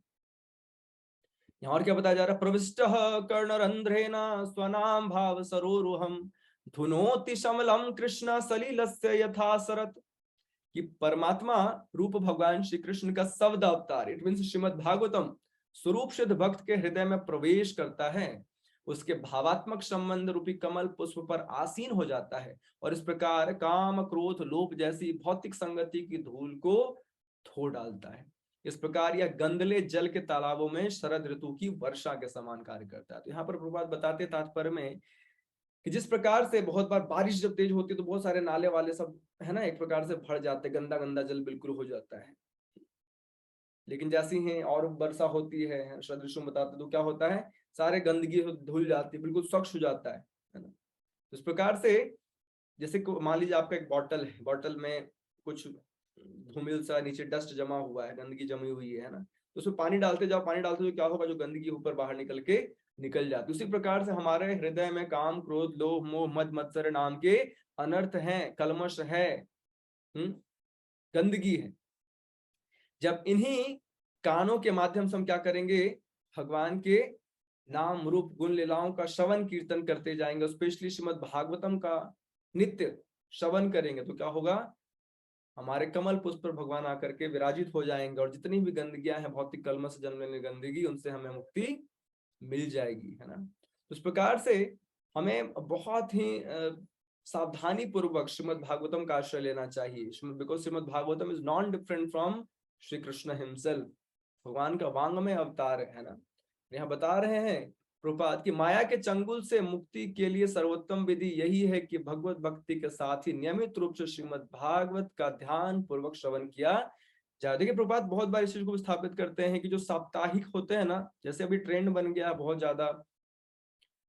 A: यहाँ और क्या बताया जा रहा है, प्रविष्ट कर्णरंध्रेण स्वनाम भाव सरोरुहम धुनोति शमलम कृष्ण सलिलस्य यथा सरत। कि परमात्मा रूप भगवान श्री कृष्ण का शब्द अवतार, इट मीन्स श्रीमद् भागवतम स्वरूप सिद्ध भक्त के हृदय में प्रवेश करता है, उसके भावात्मक संबंध रूपी कमल पुष्प पर आसीन हो जाता है, और इस प्रकार काम क्रोध लोभ जैसी भौतिक संगति की धूल को धो डालता है। इस प्रकार यह गंदले जल के तालाबों में शरद ऋतु की वर्षा के समान कार्य करता है। तो यहाँ पर प्रभुपाद बताते तात्पर्य में कि जिस प्रकार से बहुत बार बारिश जब तेज होती है तो बहुत सारे नाले वाले सब, है ना, एक प्रकार से भर जाते, गंदा गंदा जल बिल्कुल हो जाता है। लेकिन जैसी ही और वर्षा होती है, श्रद्धा ऋषि बताते तो क्या होता है, सारे गंदगी धुल जाती है, बिल्कुल स्वच्छ हो जाता है ना। तो इस प्रकार से जैसे मान लीजिए आपका एक बॉटल है, बॉटल में कुछ धूमिल सा नीचे डस्ट जमा हुआ है, गंदगी जमी हुई है ना, तो उसमें पानी डालते जाओ, पानी डालते जाओ, क्या होगा, जो गंदगी ऊपर बाहर निकल जाती। उसी प्रकार से हमारे हृदय में काम क्रोध लोभ मोह मद मत्सर नाम के अनर्थ हैं, कलमश है, गंदगी है। जब इन्हीं कानों के माध्यम से हम क्या करेंगे, भगवान के नाम रूप गुण लीलाओं का श्रवण कीर्तन करते जाएंगे, स्पेशली श्रीमद् भागवतम का नित्य श्रवण करेंगे, तो क्या होगा, हमारे कमल पुष्प पर भगवान आकर के विराजित हो जाएंगे, और जितनी भी गंदगियां हैं, भौतिक कलम से जन्म लेने गंदगी, उनसे हमें मुक्ति मिल जाएगी, है ना। तो इस प्रकार से हमें बहुत ही सावधानी पूर्वक श्रीमद् भागवतम का आश्रय लेना चाहिए, because Shrimad Bhagavatam is non different from Shri Krishna himself, भगवान का वांगमय अवतार है ना। यहाँ बता रहे हैं प्रभुपाद की माया के चंगुल से मुक्ति के लिए सर्वोत्तम विधि यही है कि भगवत भक्ति के साथ ही नियमित रूप से श्रीमद् भागवत का ध्यान पूर्वक श्रवण किया जाए। देखिए प्रभुपाद बहुत बार इस चीज को स्थापित करते हैं कि जो साप्ताहिक होते हैं ना, जैसे अभी ट्रेंड बन गया बहुत ज्यादा,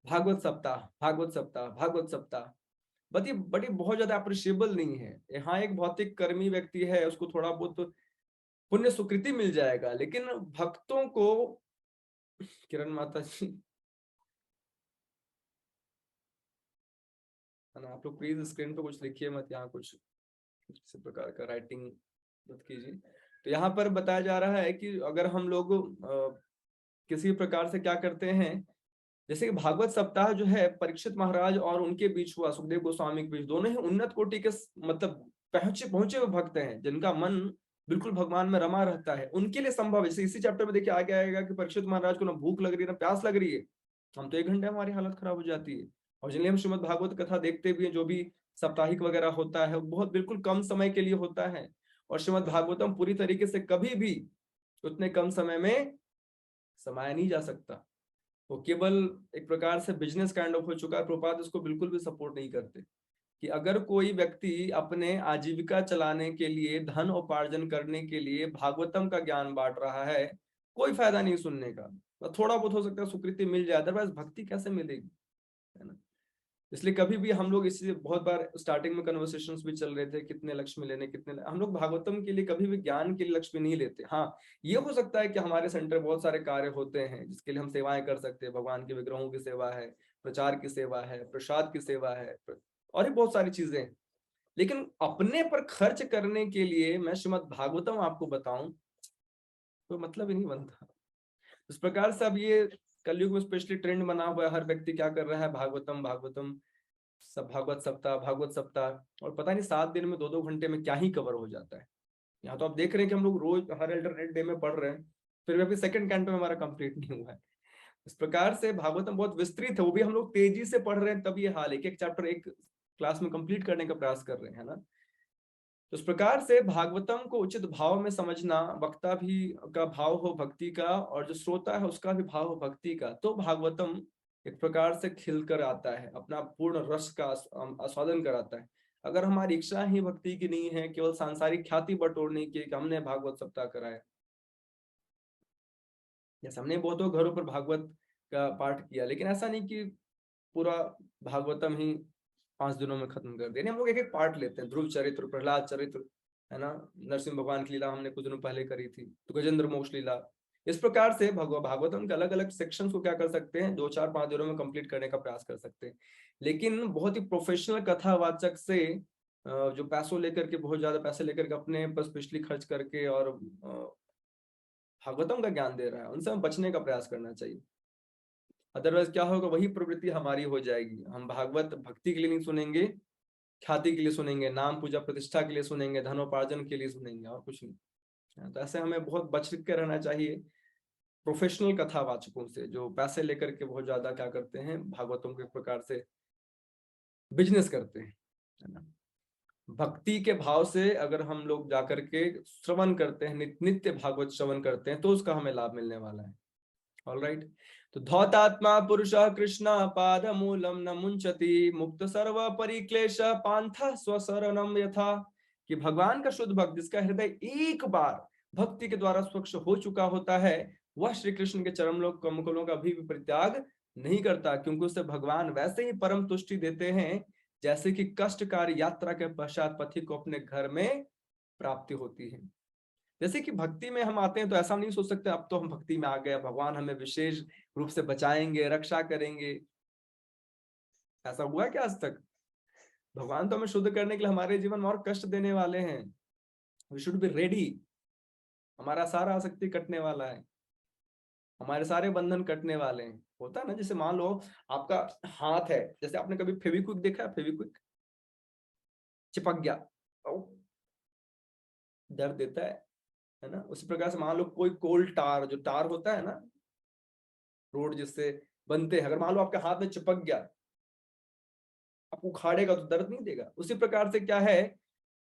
A: भागवत सप्ताह भागवत सप्ताह भागवत सप्ताह, बट ये बहुत ज्यादा अप्रिशिएबल नहीं है। यहाँ एक भौतिक कर्मी व्यक्ति है, उसको थोड़ा बहुत पुण्य सुकृति मिल जाएगा, लेकिन भक्तों को, किरण माता जी, है ना, आप लोग प्लीज स्क्रीन पे कुछ लिखिए मत, यहाँ कुछ इस प्रकार का राइटिंग मत कीजिए। तो यहाँ पर बताया जा रहा है कि अगर हम लोग किसी प्रकार से क्या करते हैं, जैसे कि भागवत सप्ताह जो है परीक्षित महाराज और उनके बीच हुआ, सुखदेव गोस्वामी के बीच, दोनों ही उन्नत कोटि के मतलब पहुंचे हुए भक्त हैं, जिनका मन बिल्कुल भगवान में रमा रहता है, उनके लिए संभव है। इसी चैप्टर में देखिए आगे आएगा कि परीक्षित महाराज को ना भूख लग रही है ना प्यास लग रही है, हम तो 1 घंटे हमारी हालत खराब हो जाती है। और जिन्हें हम श्रीमद् भागवत कथा देखते भी हैं, जो भी साप्ताहिक वगैरह होता है, बहुत बिल्कुल कम समय के लिए होता है, और श्रीमद् भागवतम पूरी तरीके से कभी भी उतने कम समय में समाया नहीं जा सकता। वो केवल एक प्रकार से बिजनेस काइंड ऑफ हो चुका है। प्रभुपाद इसको बिल्कुल भी सपोर्ट नहीं करते कि अगर कोई व्यक्ति अपने आजीविका चलाने के लिए, धन उपार्जन करने के लिए भागवतम का ज्ञान बांट रहा है, कोई फायदा नहीं सुनने का। थोड़ा बहुत हो सकता है सुकृति मिल जाए, अदरवाइज भक्ति कैसे मिलेगी, है ना। इसलिए कभी भी हम लोग, इसलिए बहुत बार स्टार्टिंग में कन्वर्सेशंस भी चल रहे थे, कितने लक्ष्मी लेने, हम लोग भागवतम के लिए कभी भी ज्ञान के लिए लक्ष्मी नहीं लेते। हाँ, ये हो सकता है कि हमारे सेंटर बहुत सारे कार्य होते हैं जिसके लिए हम सेवाएं कर सकते हैं, भगवान के विग्रहों की सेवा है, प्रचार की सेवा है, प्रसाद की सेवा है, और भी बहुत सारी चीजें हैं। लेकिन अपने पर खर्च करने के लिए मैं श्रीमद् भागवतम आपको बताऊं तो मतलब ही नहीं बनता। इस प्रकार से अब ये कलयुग में स्पेशली ट्रेंड बना हुआ है, हर व्यक्ति क्या कर रहा है, भागवतम भागवतम, सब भागवत सप्ताह भागवत सप्ताह, और पता नहीं 7 दिन में 2-2 घंटे में क्या ही कवर हो जाता है। यहाँ तो आप देख रहे हैं कि हम लोग रोज हर अल्टरनेट डे में पढ़ रहे हैं, फिर भी अभी सेकंड कैंटो में हमारा कंप्लीट नहीं हुआ है। इस प्रकार से भागवतम बहुत विस्तृत है, वो भी हम लोग तेजी से पढ़ रहे हैं, तब ये हाल है, एक चैप्टर एक क्लास में कंप्लीट करने का प्रयास कर रहे हैं, है ना। तो इस प्रकार से भागवतम को उचित भाव में समझना, वक्ता भी का भाव हो भक्ति का, और जो श्रोता है उसका भी भाव हो भक्ति का, तो भागवतम एक प्रकार से खिलकर आता है, अपना पूर्ण रस का आस्वादन कराता है। अगर हमारी इच्छा ही भक्ति की नहीं है, केवल सांसारिक ख्याति बटोरने की कि हमने भागवत सप्ताह कराया, जैसे हमने बहुतों घरों पर भागवत का पाठ किया, लेकिन ऐसा नहीं कि पूरा भागवतम ही 5 दिनों में खत्म कर दिया। हम लोग एक एक पार्ट लेते हैं, ध्रुव चरित्र, प्रहलाद चरित्र, है ना, नरसिंह भगवान की लीला हमने कुछ दिनों पहले करी थी, तो गजेंद्र मोक्ष लीला। इस प्रकार से भागवतम के अलग अलग सेक्शंस को क्या कर सकते हैं, 2 4 5 दिनों में कंप्लीट करने का प्रयास कर सकते हैं। लेकिन बहुत ही प्रोफेशनल कथावाचक से जो पैसों लेकर के, बहुत ज्यादा पैसे लेकर के अपने पर स्पेशली खर्च करके और भागवतम का ज्ञान दे रहा है, उनसे हम बचने का प्रयास करना चाहिए। अदरवाइज क्या होगा, वही प्रवृत्ति हमारी हो जाएगी। हम भागवत भक्ति के लिए नहीं सुनेंगे, ख्याति के लिए सुनेंगे, नाम पूजा प्रतिष्ठा के लिए सुनेंगे, धनोपार्जन के लिए सुनेंगे, और कुछ नहीं। तो ऐसे हमें बहुत बच के रहना चाहिए प्रोफेशनल कथावाचकों से, जो पैसे लेकर के बहुत ज्यादा क्या करते हैं, भागवतों के प्रकार से बिजनेस करते हैं, है ना। भक्ति के भाव से अगर हम लोग जाकर के श्रवण करते हैं, नित्य भागवत श्रवण करते हैं, तो उसका हमें लाभ मिलने वाला है। ऑलराइट। तो धौतात्मा पुरुषः कृष्ण पाद मूलम न मुंचति मुक्त सर्व परिक्लेश पांथा स्वशरणम यथा, कि भगवान का शुद्ध भक्त जिसका हृदय एक बार भक्ति के द्वारा स्वच्छ हो चुका होता है, वह श्री कृष्ण के चरणों कमलों का भी परित्याग नहीं करता, क्योंकि उसे भगवान वैसे ही परम तुष्टि देते हैं जैसे कि कष्टकारी यात्रा के पश्चात पथिक को अपने घर में प्राप्ति होती है। जैसे कि भक्ति में हम आते हैं तो ऐसा नहीं सोच सकते अब तो हम भक्ति में आ गए, भगवान हमें विशेष रूप से बचाएंगे, रक्षा करेंगे। ऐसा हुआ क्या आज तक? भगवान तो हमें शुद्ध करने के लिए हमारे जीवन में और कष्ट देने वाले हैं। We should be ready. हमारा सारा आसक्ति कटने वाला है, हमारे सारे बंधन कटने वाले हैं। होता है ना, जैसे मान लो आपका हाथ है, जैसे आपने कभी फेविक्विक देखा है, फेविक्विक चिपक गया, दर्द देता है ना। उसी प्रकार से मान लो कोई कोल टार, जो टार होता है ना, रोड जिससे बनते हैं, अगर मान लो आपके हाथ में चिपक गया, आपको उखाड़ेगा तो दर्द नहीं देगा। उसी प्रकार से क्या है,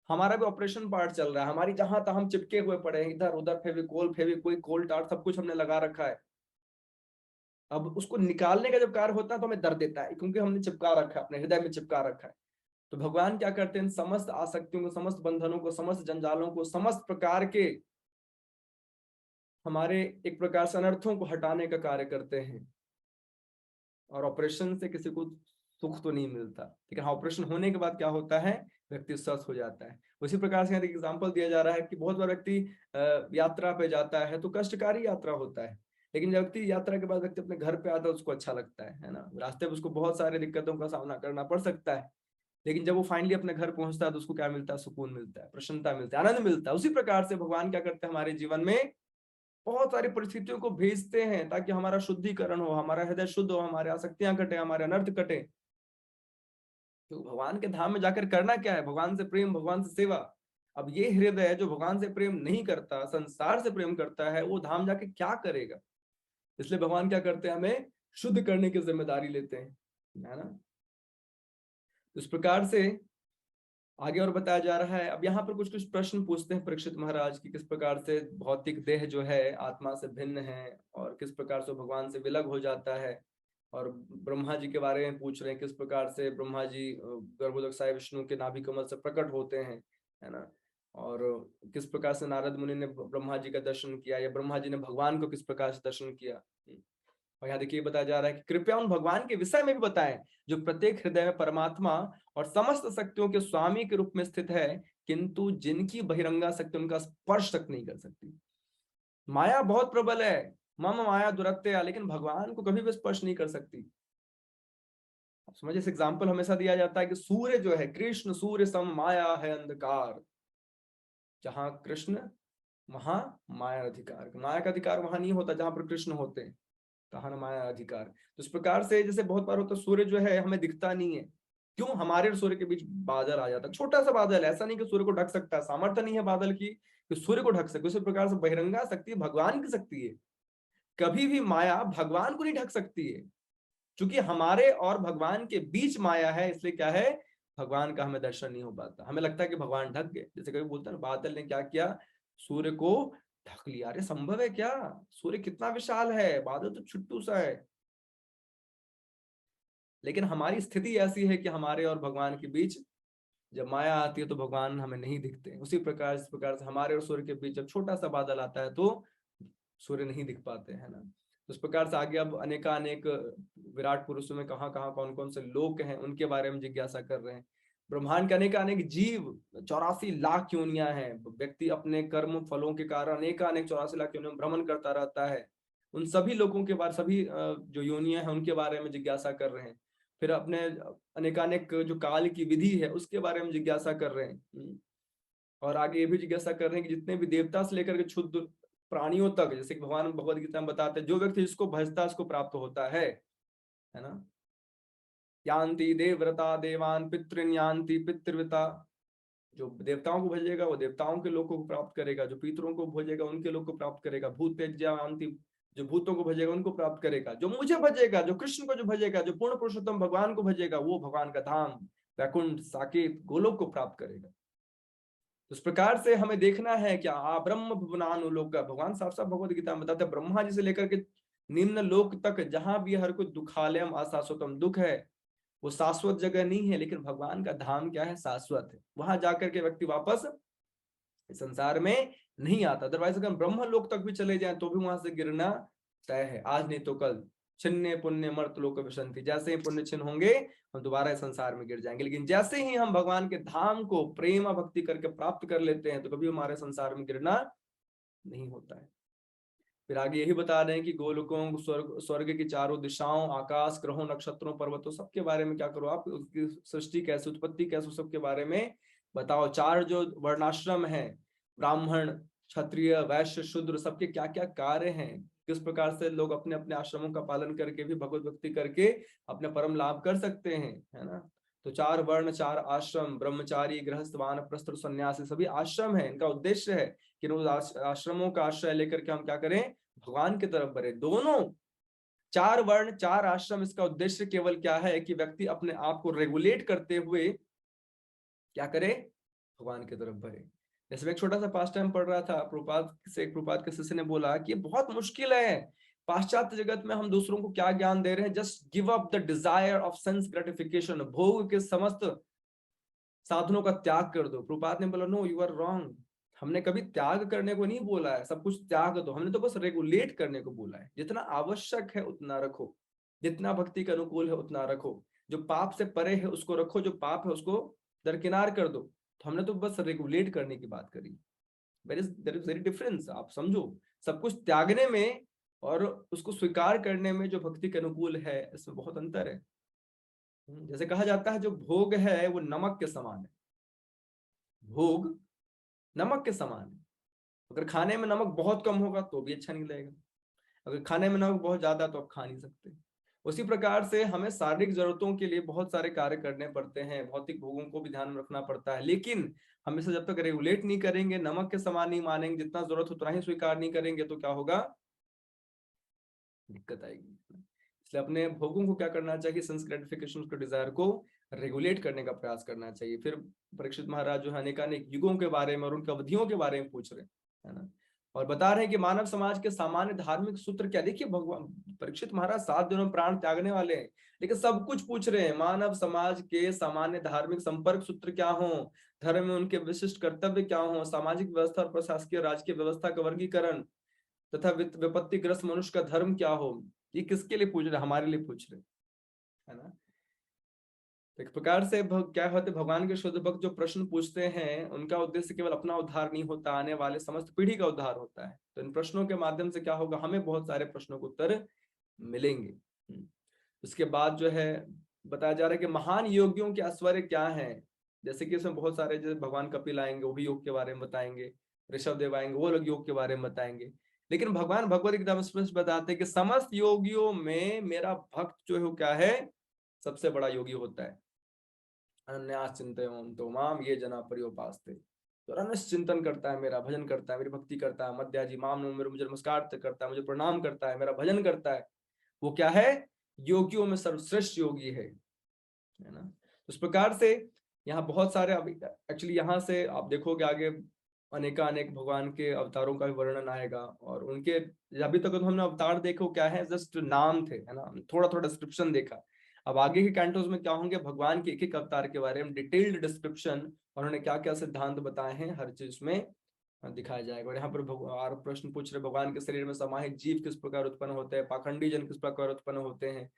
A: हमारा भी ऑपरेशन पार्ट चल रहा है, हमारी जहां तक हम चिपके हुए पड़े हैं, इधर उधर फेविकोल फेविक्विक कोल टार सब कुछ हमने लगा रखा है। अब उसको निकालने का जब कार्य होता है तो हमें दर्द देता है, क्योंकि हमने चिपका रखा है, अपने हृदय में चिपका रखा है। तो भगवान क्या करते हैं, समस्त आसक्तियों को, समस्त बंधनों को, समस्त जंजालों को, समस्त प्रकार के हमारे एक प्रकार से अनर्थों को हटाने का कार्य करते हैं। और ऑपरेशन से किसी को सुख तो नहीं मिलता, लेकिन ऑपरेशन होने के बाद क्या होता है, व्यक्ति स्वस्थ हो जाता है। उसी प्रकार से एग्जाम्पल दिया जा रहा है कि बहुत बार व्यक्ति यात्रा पे जाता है तो कष्टकारी यात्रा होता है, लेकिन जब व्यक्ति यात्रा के बाद व्यक्ति अपने घर पे आता है उसको अच्छा लगता है ना। रास्ते में उसको बहुत सारी दिक्कतों का सामना करना पड़ सकता है, लेकिन जब वो फाइनली अपने घर पहुंचता है तो उसको क्या मिलता है, सुकून मिलता है, प्रसन्नता मिलता है, आनंद मिलता है। उसी प्रकार से भगवान क्या करते हैं, हमारे जीवन में बहुत सारी परिस्थितियों को भेजते हैं ताकि हमारा शुद्धिकरण हो, हमारा हृदय शुद्ध हो, हमारे आसक्तियां कटे, हमारे अनर्थ कटे। तो भगवान के धाम में जाकर करना क्या है, भगवान से प्रेम, भगवान से सेवा। अब ये हृदय जो भगवान से प्रेम नहीं करता, संसार से प्रेम करता है, वो धाम जाके क्या करेगा। इसलिए भगवान क्या करते हैं, हमें शुद्ध करने की जिम्मेदारी लेते हैं, है ना। इस प्रकार से आगे और बताया जा रहा है। अब यहाँ पर कुछ कुछ प्रश्न पूछते हैं परीक्षित महाराज की, किस प्रकार से भौतिक देह जो है आत्मा से भिन्न है, और किस प्रकार से भगवान से विलग हो जाता है। और ब्रह्मा जी के बारे में पूछ रहे हैं, किस प्रकार से ब्रह्मा जी गर्भोदक विष्णु के नाभि कमल से प्रकट होते हैं, है ना। और किस प्रकार से नारद मुनि ने ब्रह्मा जी का दर्शन किया, या ब्रह्मा जी ने भगवान को किस प्रकार से दर्शन किया। और यहाँ देखिए बताया जा रहा है कि कृपया उन भगवान के विषय में भी बताएं जो प्रत्येक हृदय में परमात्मा और समस्त शक्तियों के स्वामी के रूप में स्थित है, किंतु जिनकी बहिरंगा शक्ति उनका स्पर्श तक नहीं कर सकती। माया बहुत प्रबल है, मम माया दुरत्या, लेकिन भगवान को कभी भी स्पर्श नहीं कर सकती। समझिए, इस एग्जाम्पल हमेशा दिया जाता है कि सूर्य जो है, कृष्ण सूर्य सम माया है अंधकार, जहां कृष्ण वहां माया अधिकार। माया का अधिकार वहां नहीं होता जहां पर कृष्ण होते हैं, कहा न माया अधिकार। तो इस प्रकार से जैसे बहुत बार होता है, सूर्य जो है हमें दिखता नहीं है, क्यों, हमारे और सूर्य के बीच बादल आ जाता है, छोटा सा बादल है, ऐसा नहीं कि सूर्य को ढक सकता है, सामर्थ्य नहीं है बादल की कि सूर्य को ढक सके। उसी प्रकार से बहिरंगा शक्ति भगवान की शक्ति है, कभी भी माया भगवान को नहीं ढक सकती है, क्योंकि हमारे और भगवान के बीच माया है, इसलिए क्या है, भगवान का हमें दर्शन नहीं हो पाता। हमें लगता है कि भगवान ढक गए, जैसे कभी बोलते हैं ना, बादल ने क्या किया, सूर्य को ढक लिया। अरे संभव है क्या? सूर्य कितना विशाल है, बादल तो छुट्टू सा है। लेकिन हमारी स्थिति ऐसी है कि हमारे और भगवान के बीच जब माया आती है तो भगवान हमें नहीं दिखते। उसी प्रकार, इस प्रकार से हमारे और सूर्य के बीच जब छोटा सा बादल आता है तो सूर्य नहीं दिख पाते, है ना। तो इस प्रकार से आगे अब अनेकानेक विराट पुरुषों में कहाँ कहाँ कौन कौन से लोक हैं उनके बारे में जिज्ञासा कर रहे हैं। ब्रह्मांड के अनेकानेक जीव, 84 लाख योनियां हैं। व्यक्ति अपने कर्म फलों के कारण अनेकानेक 84 लाख योनियों में भ्रमण करता रहता है। उन सभी लोगों के बारे, सभी जो योनियां हैं उनके बारे में जिज्ञासा कर रहे हैं। फिर अपने अनेकानेक जो काल की विधि है उसके बारे में जिज्ञासा कर रहे हैं। और आगे ये भी जिज्ञासा कर रहे हैं कि जितने भी देवता से लेकर के क्षुद्र प्राणियों तक, जैसे कि भगवान भगवद गीता में बताते हैं, जो व्यक्ति इसको भजता है उसको प्राप्त होता है ना। यान्ति देवव्रता देवान पितृन यान्ति पितृव्रता। जो देवताओं को भजेगा वो देवताओं के लोगों को प्राप्त करेगा, जो पितरों को भजेगा उनके लोग को प्राप्त करेगा। भूत यान्ति, जो भूतों को भजेगा उनको प्राप्त करेगा। जो मुझे भजेगा, जो कृष्ण को जो भजेगा, जो पूर्ण पुरुषोत्तम भगवान को भजेगा, वो भगवान का धाम वैकुंठ साकेत गोलोक को प्राप्त करेगा। तो इस प्रकार से हमें देखना है क्या, आ ब्रह्म भुवनानुलोक, भगवान साफ साफ भगवद गीता में बताते हैं, ब्रह्मा जी से लेकर के निम्न लोक तक जहां भी हर कोई दुखालयम अशाश्वतम, दुख है वो शाश्वत जगह नहीं है, लेकिन भगवान का धाम क्या है, शाश्वत है। वहां जाकर के व्यक्ति वापस इस संसार में नहीं आता। अदरवाइज अगर ब्रह्म लोक तक भी चले जाएं तो भी वहां से गिरना तय है, आज नहीं तो कल। छिन्ने पुण्य मर्त लोक विशंति, जैसे ही पुण्य छिन्न होंगे हम दोबारा इस संसार में गिर जाएंगे। लेकिन जैसे ही हम भगवान के धाम को प्रेम भक्ति करके प्राप्त कर लेते हैं तो कभी हमारे संसार में गिरना नहीं होता है। फिर आगे यही बता रहे हैं कि गोलोकों, स्वर्ग की चारों दिशाओं, आकाश, ग्रहों, नक्षत्रों, पर्वतों, सबके बारे में क्या करो आप, उसकी सृष्टि कैसे, उत्पत्ति कैसे, सबके बारे में बताओ। चार जो वर्णाश्रम है, ब्राह्मण, क्षत्रिय, वैश्य, शूद्र, सबके क्या क्या कार्य हैं, किस प्रकार से लोग अपने अपने आश्रमों का पालन करके भी भगवत भक्ति करके अपने परम लाभ कर सकते हैं, है ना। तो 4 वर्ण, 4 आश्रम, ब्रह्मचारी, गृहस्थ, वानप्रस्थ, सन्यासी, सभी आश्रम है। इनका उद्देश्य है कि उन आश्रमों का आश्रय लेकर के हम क्या करें, भगवान की तरफ बढ़े। दोनों 4 वर्ण 4 आश्रम, इसका उद्देश्य केवल क्या है कि व्यक्ति अपने आप को रेगुलेट करते हुए क्या करे, भगवान की तरफ बढ़े। जैसे मैं एक छोटा सा पास टाइम पढ़ रहा था, प्रभुपाद के शिष्य ने बोला कि ये बहुत मुश्किल है, पाश्चात्य जगत में हम दूसरों को क्या ज्ञान दे रहे हैं, just give up the desire of sense gratification, भोग के समस्त साधनों का त्याग कर दो। प्रभुपाद ने बोला नो, यू आर रॉन्ग। हमने कभी त्याग करने को नहीं बोला है, सब कुछ त्याग दो, हमने तो बस रेगुलेट करने को बोला है। जितना आवश्यक है उतना रखो, जितना भक्ति के अनुकूल है उतना रखो, जो पाप से परे है उसको रखो, जो पाप है उसको दरकिनार कर दो। तो हमने तो बस रेगुलेट करने की बात करी। देयर इज वेरी डिफरेंस, आप समझो। सब कुछ त्यागने में और उसको स्वीकार करने में जो भक्ति के अनुकूल है, इसमें बहुत अंतर है। जैसे कहा जाता है जो भोग है वो नमक के समान है, भोग नमक के समान है। अगर खाने में नमक बहुत कम होगा तो भी अच्छा नहीं लगेगा, अगर खाने में नमक बहुत ज्यादा तो आप खा नहीं सकते। उसी प्रकार से हमें शारीरिक जरूरतों के लिए बहुत सारे कार्य करने पड़ते हैं, भौतिक भोगों को भी ध्यान में रखना पड़ता है, लेकिन हमेशा जब तक रेगुलेट नहीं करेंगे, नमक के समान नहीं मानेंगे, जितना जरूरत उतना ही स्वीकार नहीं करेंगे, तो क्या होगा, दिक्कत आएगी। इसलिए अपने भोगों को क्या करना चाहिए, सेंस ग्रेटिफिकेशन के डिजायर को रेगुलेट करने का प्रयास करना चाहिए। फिर परीक्षित महाराज जो है अनेकानेक युगों के बारे में और उनकी अवधियों के बारे में पूछ रहे हैं, है ना। और बता रहे हैं कि मानव समाज के सामान्य धार्मिक सूत्र क्या। देखिए भगवान परीक्षित महाराज 7 दिनों में प्राण त्यागने वाले हैं, लेकिन सब कुछ पूछ रहे हैं। मानव समाज के सामान्य धार्मिक संपर्क सूत्र क्या हो, धर्म में उनके विशिष्ट कर्तव्य क्या हो, सामाजिक व्यवस्था और प्रशासकीय राजकीय व्यवस्था का वर्गीकरण तथा विपत्तिग्रस्त मनुष्य का धर्म क्या हो। ये किसके लिए पूछ रहे, हमारे लिए पूछ रहे, है ना। एक प्रकार से क्या होते, भगवान के शुद्ध भक्त जो प्रश्न पूछते हैं उनका उद्देश्य केवल अपना उद्धार नहीं होता, आने वाले समस्त पीढ़ी का उद्धार होता है। तो इन प्रश्नों के माध्यम से क्या होगा, हमें बहुत सारे प्रश्नों के उत्तर मिलेंगे। उसके बाद जो है बताया जा रहा है कि महान योगियों के ऐश्वर्य क्या है। जैसे कि इसमें बहुत सारे, जैसे भगवान कपिल आएंगे वो भी योग के बारे में बताएंगे, ऋषभ देव आएंगे वो लोग योग के बारे में बताएंगे। लेकिन भगवान भगवद गीता में स्पष्ट बताते हैं कि समस्त योगियों में मेरा भक्त जो है वो क्या है, सबसे बड़ा योगी होता है। अनन्यास चिंतयन्तो माम ये जना पर्योपास्ते। तो रनस चिंतन करता है, मेरा भजन करता है, मेरी भक्ति करता है, मध्याजी माम मेरे मुझे नमस्कार करता है, मुझे प्रणाम करता है, मेरा भजन करता है, वो क्या है? योगियों में सर्वश्रेष्ठ योगी है ना। तो इस प्रकार से यहाँ बहुत सारे, एक्चुअली यहाँ से आप देखोगे आगे अनेक भगवान के अवतारों का भी वर्णन आएगा, और उनके अभी तक तो हमने अवतार देखो क्या है, जस्ट नाम थे, है ना, थोड़ा थोड़ा डिस्क्रिप्शन देखा। अब आगे के कैंटोस में क्या होंगे, भगवान के एक एक अवतार के बारे में डिटेल्ड डिस्क्रिप्शन, और उन्होंने क्या क्या सिद्धांत बताए हैं, हर चीज में दिखाया जाएगा। और यहाँ पर और प्रश्न पूछ रहे, भगवान के शरीर में समाहित जीव किस प्रकार उत्पन्न होते हैं, पाखंडी जन किस प्रकार उत्पन्न होते हैं।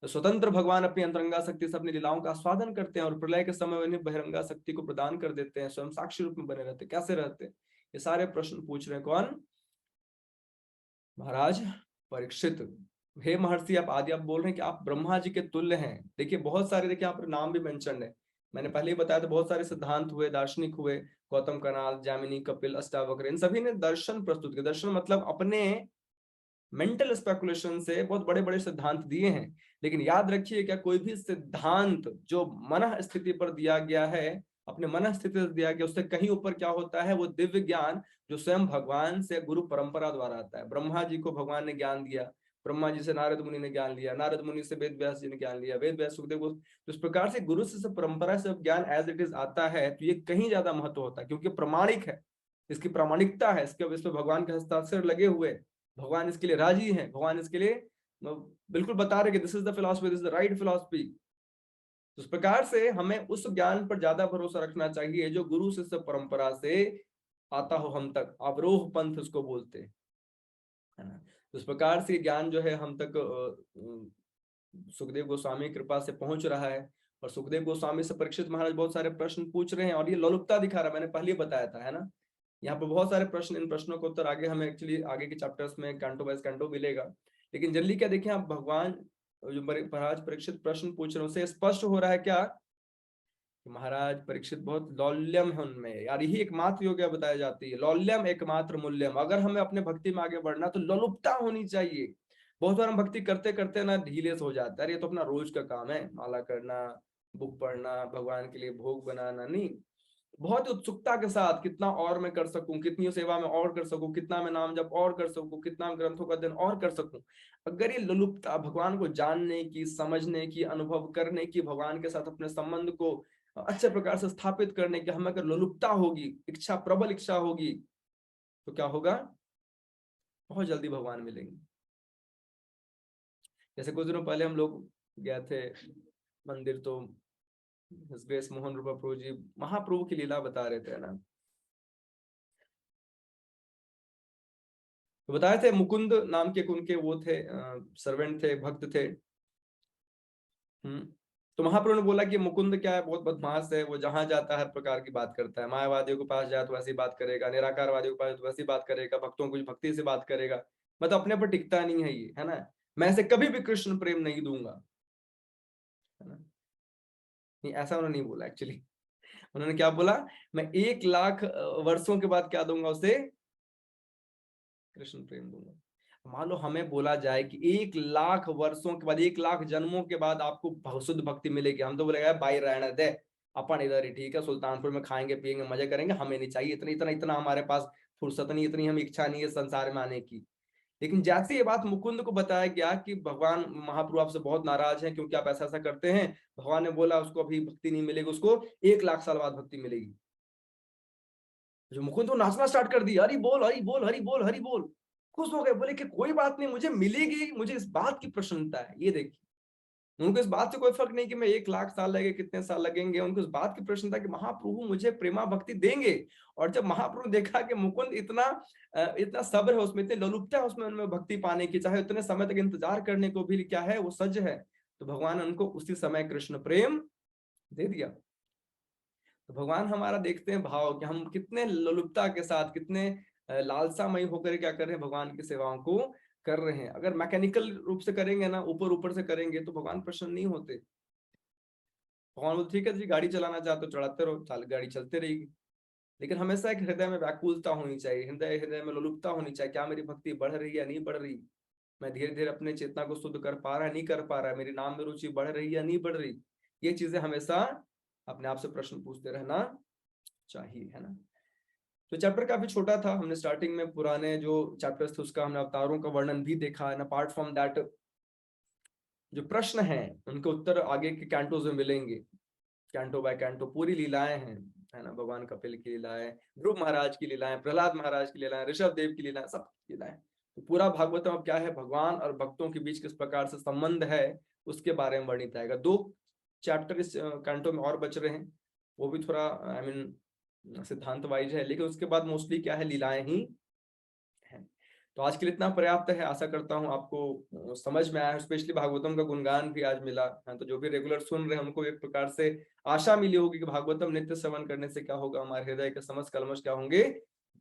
A: तो स्वतंत्र भगवान अपनी अंतरंगा शक्ति से अपनी लीलाओं का आस्वादन करते हैं, और प्रलय के समय उन्हें बहिरंगा शक्ति को प्रदान कर देते हैं, स्वयं साक्षी रूप में बने रहते, कैसे रहते हैं, ये सारे प्रश्न पूछ रहे हैं कौन? महाराज परीक्षित। हे महर्षि, आप बोल रहे हैं कि आप ब्रह्मा जी के तुल्य हैं। देखिए बहुत सारे, देखिए यहाँ पर नाम भी मेंशन है, मैंने पहले ही बताया था, बहुत सारे सिद्धांत हुए, दार्शनिक हुए, गौतम कनाल, जामिनी, कपिल, अष्टावक्र, इन सभी ने दर्शन प्रस्तुत किए। दर्शन मतलब अपने मेंटल स्पेकुलेशन से बहुत बड़े बड़े सिद्धांत दिए हैं। लेकिन याद रखिए, क्या कोई भी सिद्धांत जो मन स्थिति पर दिया गया है, अपने मन स्थिति से दिया गया, उससे कहीं ऊपर क्या होता है, वो दिव्य ज्ञान जो स्वयं भगवान से गुरु परंपरा द्वारा आता है। ब्रह्मा जी को भगवान ने ज्ञान दिया, ब्रह्मा जी से नारद मुनि ने ज्ञान लिया, नारद मुनि से वेद व्यास जी ने ज्ञान लिया, वेद व्यास सुखदेव को। तो इस प्रकार से गुरु से परंपरा से ज्ञान एज इट इज आता है, तो ये कहीं ज्यादा महत्व होता है, क्योंकि प्रमाणिक है, इसकी प्रामाणिकता है, इसके भगवान के हस्ताक्षर लगे हुए, भगवान इसके लिए राजी हैं, भगवान इसके लिए बिल्कुल बता रहे कि this is the philosophy, this is the right philosophy. तो इस प्रकार से हमें उस ज्ञान पर ज्यादा भरोसा रखना चाहिए जो गुरु शिष्य परंपरा से आता हो हम तक, अवरोह पंथ उसको बोलते हैं, है ना। तो इस प्रकार से ज्ञान जो है हम तक सुखदेव गोस्वामी की कृपा से पहुंच रहा है, और सुखदेव गोस्वामी से परीक्षित महाराज बहुत सारे प्रश्न पूछ रहे हैं, और ये लोलुपता दिखा रहा है, मैंने पहले बताया था, है ना। यहाँ पे बहुत सारे प्रश्न, इन प्रश्नों का उत्तर आगे हमें एक्चुअली आगे के चैप्टर्स में कैंटो बाय कैंटो मिलेगा। लेकिन जनरली क्या देखिए, आप भगवान जो महाराज परीक्षित प्रश्न पूछ रहे हैं, उससे स्पष्ट हो रहा है क्या, कि महाराज परीक्षित बहुत लौल्यम है उनमें, यार यही एकमात्र योग्य बताई जाती है, लौल्यम एकमात्र मूल्यम। अगर हमें अपने भक्ति में आगे बढ़ना तो लोलुपता होनी चाहिए। बहुत बार हम भक्ति करते करते ना ढीले से हो जाता है, ये तो अपना रोज का काम है, माला करना, बुक पढ़ना, भगवान के लिए भोग बनाना, नहीं, बहुत उत्सुकता के साथ कितना और मैं कर सकूं, कितनी सेवा में और कर सकूं, कितना मैं नाम जप और कर सकूं, कितना ग्रंथों का अध्ययन और कर सकूं। अगर ये लुलुपता भगवान को जानने की, समझने की, अनुभव करने की, भगवान के साथ अपने संबंध को अच्छे प्रकार से स्थापित करने की हमें अगर लुलुपता होगी, इच्छा, प्रबल इच्छा होगी, तो क्या होगा, बहुत जल्दी भगवान मिलेंगे। जैसे कुछ दिनों पहले हम लोग गए थे मंदिर, तो ग्रेस मोहन रूपा प्रभु जी महाप्रभु की लीला बता रहे थे ना, तो बताए थे मुकुंद नाम के उनके वो थे, सर्वेंट थे, भक्त थे। तो महाप्रभु ने बोला कि मुकुंद क्या है, बहुत बदमाश है, वो जहां जाता है हर प्रकार की बात करता है, मायावादियों के पास जाए तो वैसी बात करेगा, निराकारवादियों के पास तो वैसी बात करेगा, भक्तों को भक्ति से बात करेगा, मतलब अपने पर टिकता नहीं है ये, है ना। मैं ऐसे कभी भी कृष्ण प्रेम नहीं दूंगा, है ना। नहीं, ऐसा उन्होंने नहीं बोला एक्चुअली, उन्होंने क्या बोला, मैं 1 लाख वर्षों के बाद क्या दूंगा उसे, कृष्ण प्रेम दूंगा। मान लो हमें बोला जाए कि 1 लाख वर्षों के बाद, 1 लाख जन्मों के बाद आपको शुद्ध भक्ति मिलेगी, हम तो बोलेगा भाई रहने दे, अपन इधर ही ठीक है, सुल्तानपुर में खाएंगे पिएंगे मजे करेंगे, हमें नहीं चाहिए इतना इतना इतना, हमारे पास फुर्सत नहीं, इतनी हम इच्छा नहीं है संसार में आने की। लेकिन जैसे ये बात मुकुंद को बताया गया कि भगवान महाप्रभु आपसे बहुत नाराज हैं क्योंकि आप ऐसा ऐसा करते हैं, भगवान ने बोला उसको अभी भक्ति नहीं मिलेगी, उसको 1 लाख साल बाद भक्ति मिलेगी। जो मुकुंद तो नाचना स्टार्ट कर दिया, हरी बोल हरी बोल हरी बोल हरी बोल, खुश हो गए, बोले कि कोई बात नहीं, मुझे मिलेगी, मुझे इस बात की प्रसन्नता है। ये देखिए, उनको इस बात से कोई फर्क नहीं कि मैं 1 लाख साल लगे, कितने साल लगेंगे, उनको इस बात की प्रसन्नता कि महाप्रभु मुझे प्रेमा भक्ति देंगे। और जब महाप्रभु ने देखा कि मुकुंद इतना इतना सब्र है उसमें, इतनी लोलुपता है उसमें उनमें भक्ति पाने की, चाहे उतने समय तक इंतजार करने को भी क्या है, वो सज्ज है, तो भगवान ने उनको उसी समय कृष्ण प्रेम दे दिया। तो भगवान हमारा देखते हैं भाव कि हम कितने लोलुपता के साथ, कितने लालसामय होकर क्या कर रहे हैं, भगवान की सेवाओं को कर रहे हैं। अगर मैकेनिकल रूप से करेंगे ना, ऊपर ऊपर से करेंगे, तो भगवान प्रसन्न नहीं होते। भगवान बोलते ठीक है जी, गाड़ी चलाना चाहते हो चलाते रहो, गाड़ी चलते रहेगी, लेकिन हमेशा एक हृदय में व्याकुलता होनी चाहिए, हृदय हृदय में लोलुपता होनी चाहिए, क्या मेरी भक्ति बढ़ रही है या नहीं बढ़ रही, मैं धीरे धीरे अपने चेतना को शुद्ध कर पा रहा है नहीं कर पा रहा है, मेरी नाम में रुचि बढ़ रही है या नहीं बढ़ रही। ये चीजें हमेशा अपने आप से प्रश्न पूछते रहना चाहिए, है ना। तो चैप्टर काफी छोटा था, हमने स्टार्टिंग में पुराने जो चैप्टर्स थे उसका हमने अवतारों का वर्णन भी देखा, एंड अपार्ट फ्रॉम दैट जो प्रश्न हैं उनके उत्तर आगे के कैंटोज में मिलेंगे, कैंटो बाय कैंटो पूरी लीलाएं हैं, है ना, भगवान कपिल की लीलाएं, ध्रुव महाराज की लीलाएं, प्रहलाद महाराज की लीलाएं, ऋषभ देव की लीलाएं, सब लीलाएं। तो पूरा भागवतम अब क्या है, भगवान और भक्तों के बीच किस प्रकार से संबंध है उसके बारे में वर्णित आएगा। 2 चैप्टर इस कैंटो में और बच रहे हैं, वो भी थोड़ा आई मीन सिद्धांत वाइज है, लेकिन उसके बाद मोस्टली क्या है, लीलाएं ही है। तो आज के लिए इतना पर्याप्त है, आशा करता हूँ आपको समझ में आया, स्पेशली भागवतम का गुणगान भी आज मिला है। तो जो भी रेगुलर सुन रहे हैं उनको एक प्रकार से आशा मिली होगी कि भागवतम नित्य श्रवण करने से क्या होगा, हमारे हृदय के समस्त कलमश क्या होंगे,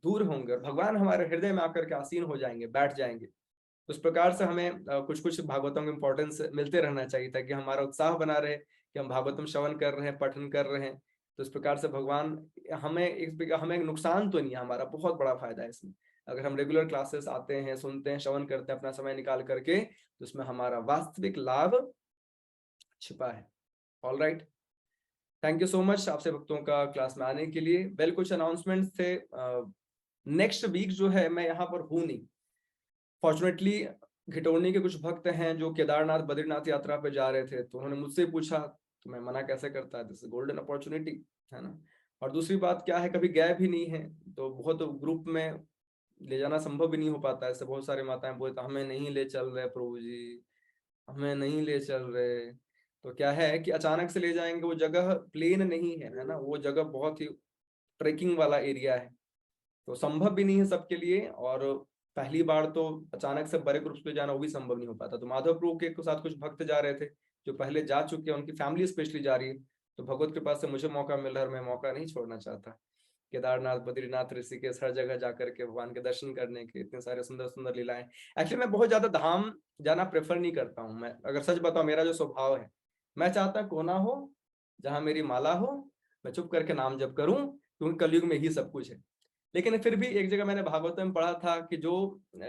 A: दूर होंगे, और भगवान हमारे हृदय में आकर के आसीन हो जाएंगे, बैठ जाएंगे। तो उस प्रकार से हमें कुछ कुछ भागवतम का इंपॉर्टेंस मिलते रहना चाहिए ताकि हमारा उत्साह बना रहे कि हम भागवतम श्रवण कर रहे हैं, पठन कर रहे हैं। तो इस प्रकार से भगवान हमें नुकसान तो नहीं है, हमारा बहुत बड़ा फायदा है इसमें। अगर हम रेगुलर क्लासेस आते हैं, सुनते हैं, श्रवण करते हैं अपना समय निकाल करके, तो उसमें हमारा वास्तविक लाभ छिपा है। All right, thank you so much आपसे भक्तों का क्लास में आने के लिए। वेल, कुछ अनाउंसमेंट्स थे। नेक्स्ट वीक जो है मैं यहाँ पर हूँ नहीं, फॉर्चुनेटली घिटौनी के कुछ भक्त हैं जो केदारनाथ बद्रीनाथ यात्रा पे जा रहे थे, तो उन्होंने मुझसे पूछा, तो मैं मना कैसे करता है, दिस गोल्डन अपॉर्चुनिटी, है ना। और दूसरी बात क्या है, कभी गए भी नहीं है, तो बहुत ग्रुप में ले जाना संभव भी नहीं हो पाता है। ऐसे बहुत सारे माताएं बोलते हमें नहीं ले चल रहे प्रभु जी, हमें नहीं ले चल रहे। तो क्या है कि अचानक से ले जाएंगे, वो जगह प्लेन नहीं है ना, वो जगह बहुत ही ट्रेकिंग वाला एरिया है, तो संभव भी नहीं है सबके लिए। और पहली बार तो अचानक से बड़े ग्रुप्स पे जाना वो भी संभव नहीं हो पाता। तो माधव प्रभु के साथ कुछ भक्त जा रहे थे जो पहले जा चुके हैं, उनकी फैमिली स्पेशली जा रही है। तो भगवत कृपा से मुझे मौका मिल रहा है और मैं मौका नहीं छोड़ना चाहता। केदारनाथ, बद्रीनाथ, ऋषिकेश, हर जगह जाकर के भगवान के दर्शन करने के, इतने सारे सुंदर सुंदर लीलाएं। एक्चुअली मैं बहुत ज्यादा धाम जाना प्रेफर नहीं करता हूँ। मैं अगर सच बताऊं, मेरा जो स्वभाव है, मैं चाहता कोना हो जहां मेरी माला हो, मैं चुप करके नाम जप करूं, क्योंकि कलयुग में ही सब कुछ है। लेकिन फिर भी एक जगह मैंने भागवत में पढ़ा था कि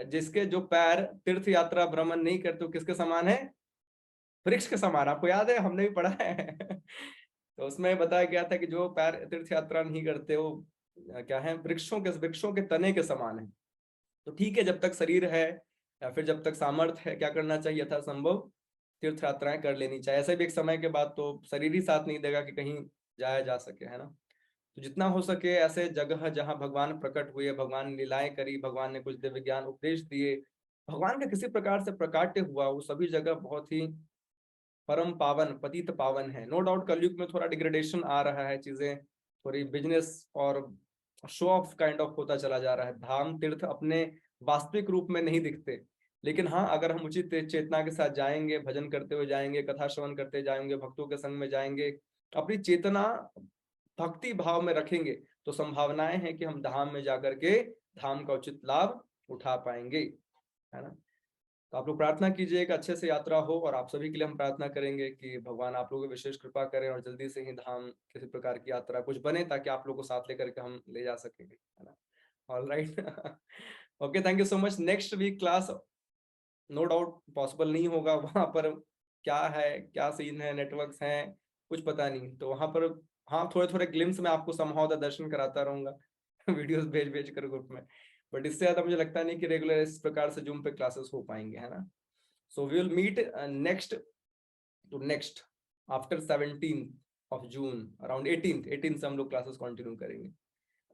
A: जिसके जो पैर तीर्थ यात्रा भ्रमण नहीं करते, किसके समान है, वृक्ष के समान। आपको याद है, हमने भी पढ़ा है। तो उसमें बताया गया था कि जो पैर तीर्थ यात्रा नहीं करते वो क्या है, वृक्षों के तने के समान है। तो ठीक है, जब तक शरीर है या फिर जब तक सामर्थ्य है, क्या करना चाहिए था, संभव तीर्थ यात्राएं कर लेनी चाहिए। ऐसे भी एक समय के बाद तो शरीर ही साथ नहीं देगा कि कहीं जाया जा सके, है ना। तो जितना हो सके ऐसे जगह जहां भगवान प्रकट हुए, भगवान ने लीलाएं करी, भगवान ने कुछ दिव्य ज्ञान उपदेश दिए, भगवान का किसी प्रकार से प्रकाट्य हुआ, वो सभी जगह बहुत ही परम पावन, पतित पावन है। नो डाउट कलयुग में थोड़ा डिग्रेडेशन आ रहा है, चीजें थोड़ी बिजनेस और शो ऑफ काइंड ऑफ होता चला जा रहा है। धाम तीर्थ अपने वास्तविक रूप में नहीं दिखते। लेकिन हाँ, अगर हम उचित चेतना के साथ जाएंगे, भजन करते हुए जाएंगे, कथा श्रवण करते जाएंगे, भक्तों के संग में जाएंगे, अपनी चेतना भक्ति भाव में रखेंगे, तो संभावनाएं हैं कि हम धाम में जाकर के धाम का उचित लाभ उठा पाएंगे, है ना। तो आप लोग प्रार्थना कीजिए कि अच्छे से यात्रा हो, और आप सभी के लिए हम प्रार्थना करेंगे कि भगवान आप लोगों की विशेष कृपा करें और जल्दी से ही धाम किसी प्रकार की यात्रा कुछ बने, ताकि आप लोग को साथ लेकर के हम ले जा सकेंगे, है ना। All right, okay, thank you so much. Next week class no doubt possible नहीं होगा, वहां पर क्या है, क्या सीन है, नेटवर्क्स हैं, कुछ पता नहीं। तो वहां पर हाँ, थोड़े थोड़े ग्लिम्स में आपको समहाउ द दर्शन कराता रहूंगा, वीडियोस भेज भेज कर ग्रुप में। बट इससे ज्यादा मुझे लगता नहीं कि रेगुलर इस प्रकार से जूम पे क्लासेस हो पाएंगे, है ना। So we will meet next after 17 of June, around 18 से हम लोग क्लासेस कंटिन्यू करेंगे,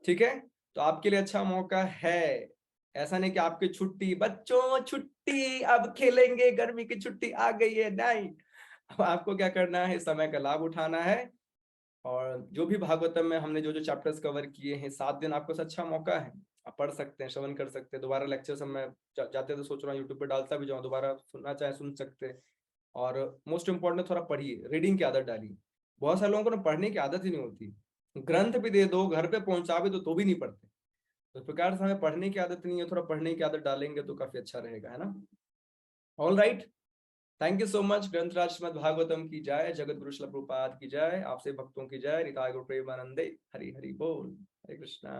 A: ठीक है। तो आपके लिए अच्छा मौका है, ऐसा नहीं कि आपकी छुट्टी, बच्चों छुट्टी, अब खेलेंगे, गर्मी की छुट्टी आ गई है, नहीं। अब आपको क्या करना है, इस समय का लाभ उठाना है। और जो भी भागवतम में हमने जो जो चैप्टर्स कवर किए हैं, 7 दिन आपको अच्छा मौका है, आप पढ़ सकते हैं, श्रवण कर सकते हैं। दोबारा लेक्चर मैं जाते तो सोच रहा हूँ यूट्यूब पे डालता भी जाऊँ, दोबारा सुनना चाहे सुन सकते हैं। और मोस्ट इम्पोर्टेंट, थोड़ा पढ़िए, रीडिंग की आदत डालिए। बहुत सारे लोगों को ना पढ़ने की आदत ही नहीं होती, ग्रंथ भी दे दो, घर पे पहुंचा भी दो, तो भी नहीं पढ़ते। तो इस प्रकार से हमें पढ़ने की आदत नहीं है, थोड़ा पढ़ने की आदत डालेंगे तो काफी अच्छा रहेगा, है ना। All right, thank you so much. ग्रंथराज श्रीमद् भागवतम की जय, जगत गुरु श्रील प्रभुपाद की जय, आपसे भक्तों की जय, निताय गौर प्रेमानंदे, हरि हरि बोल, हरे कृष्णा।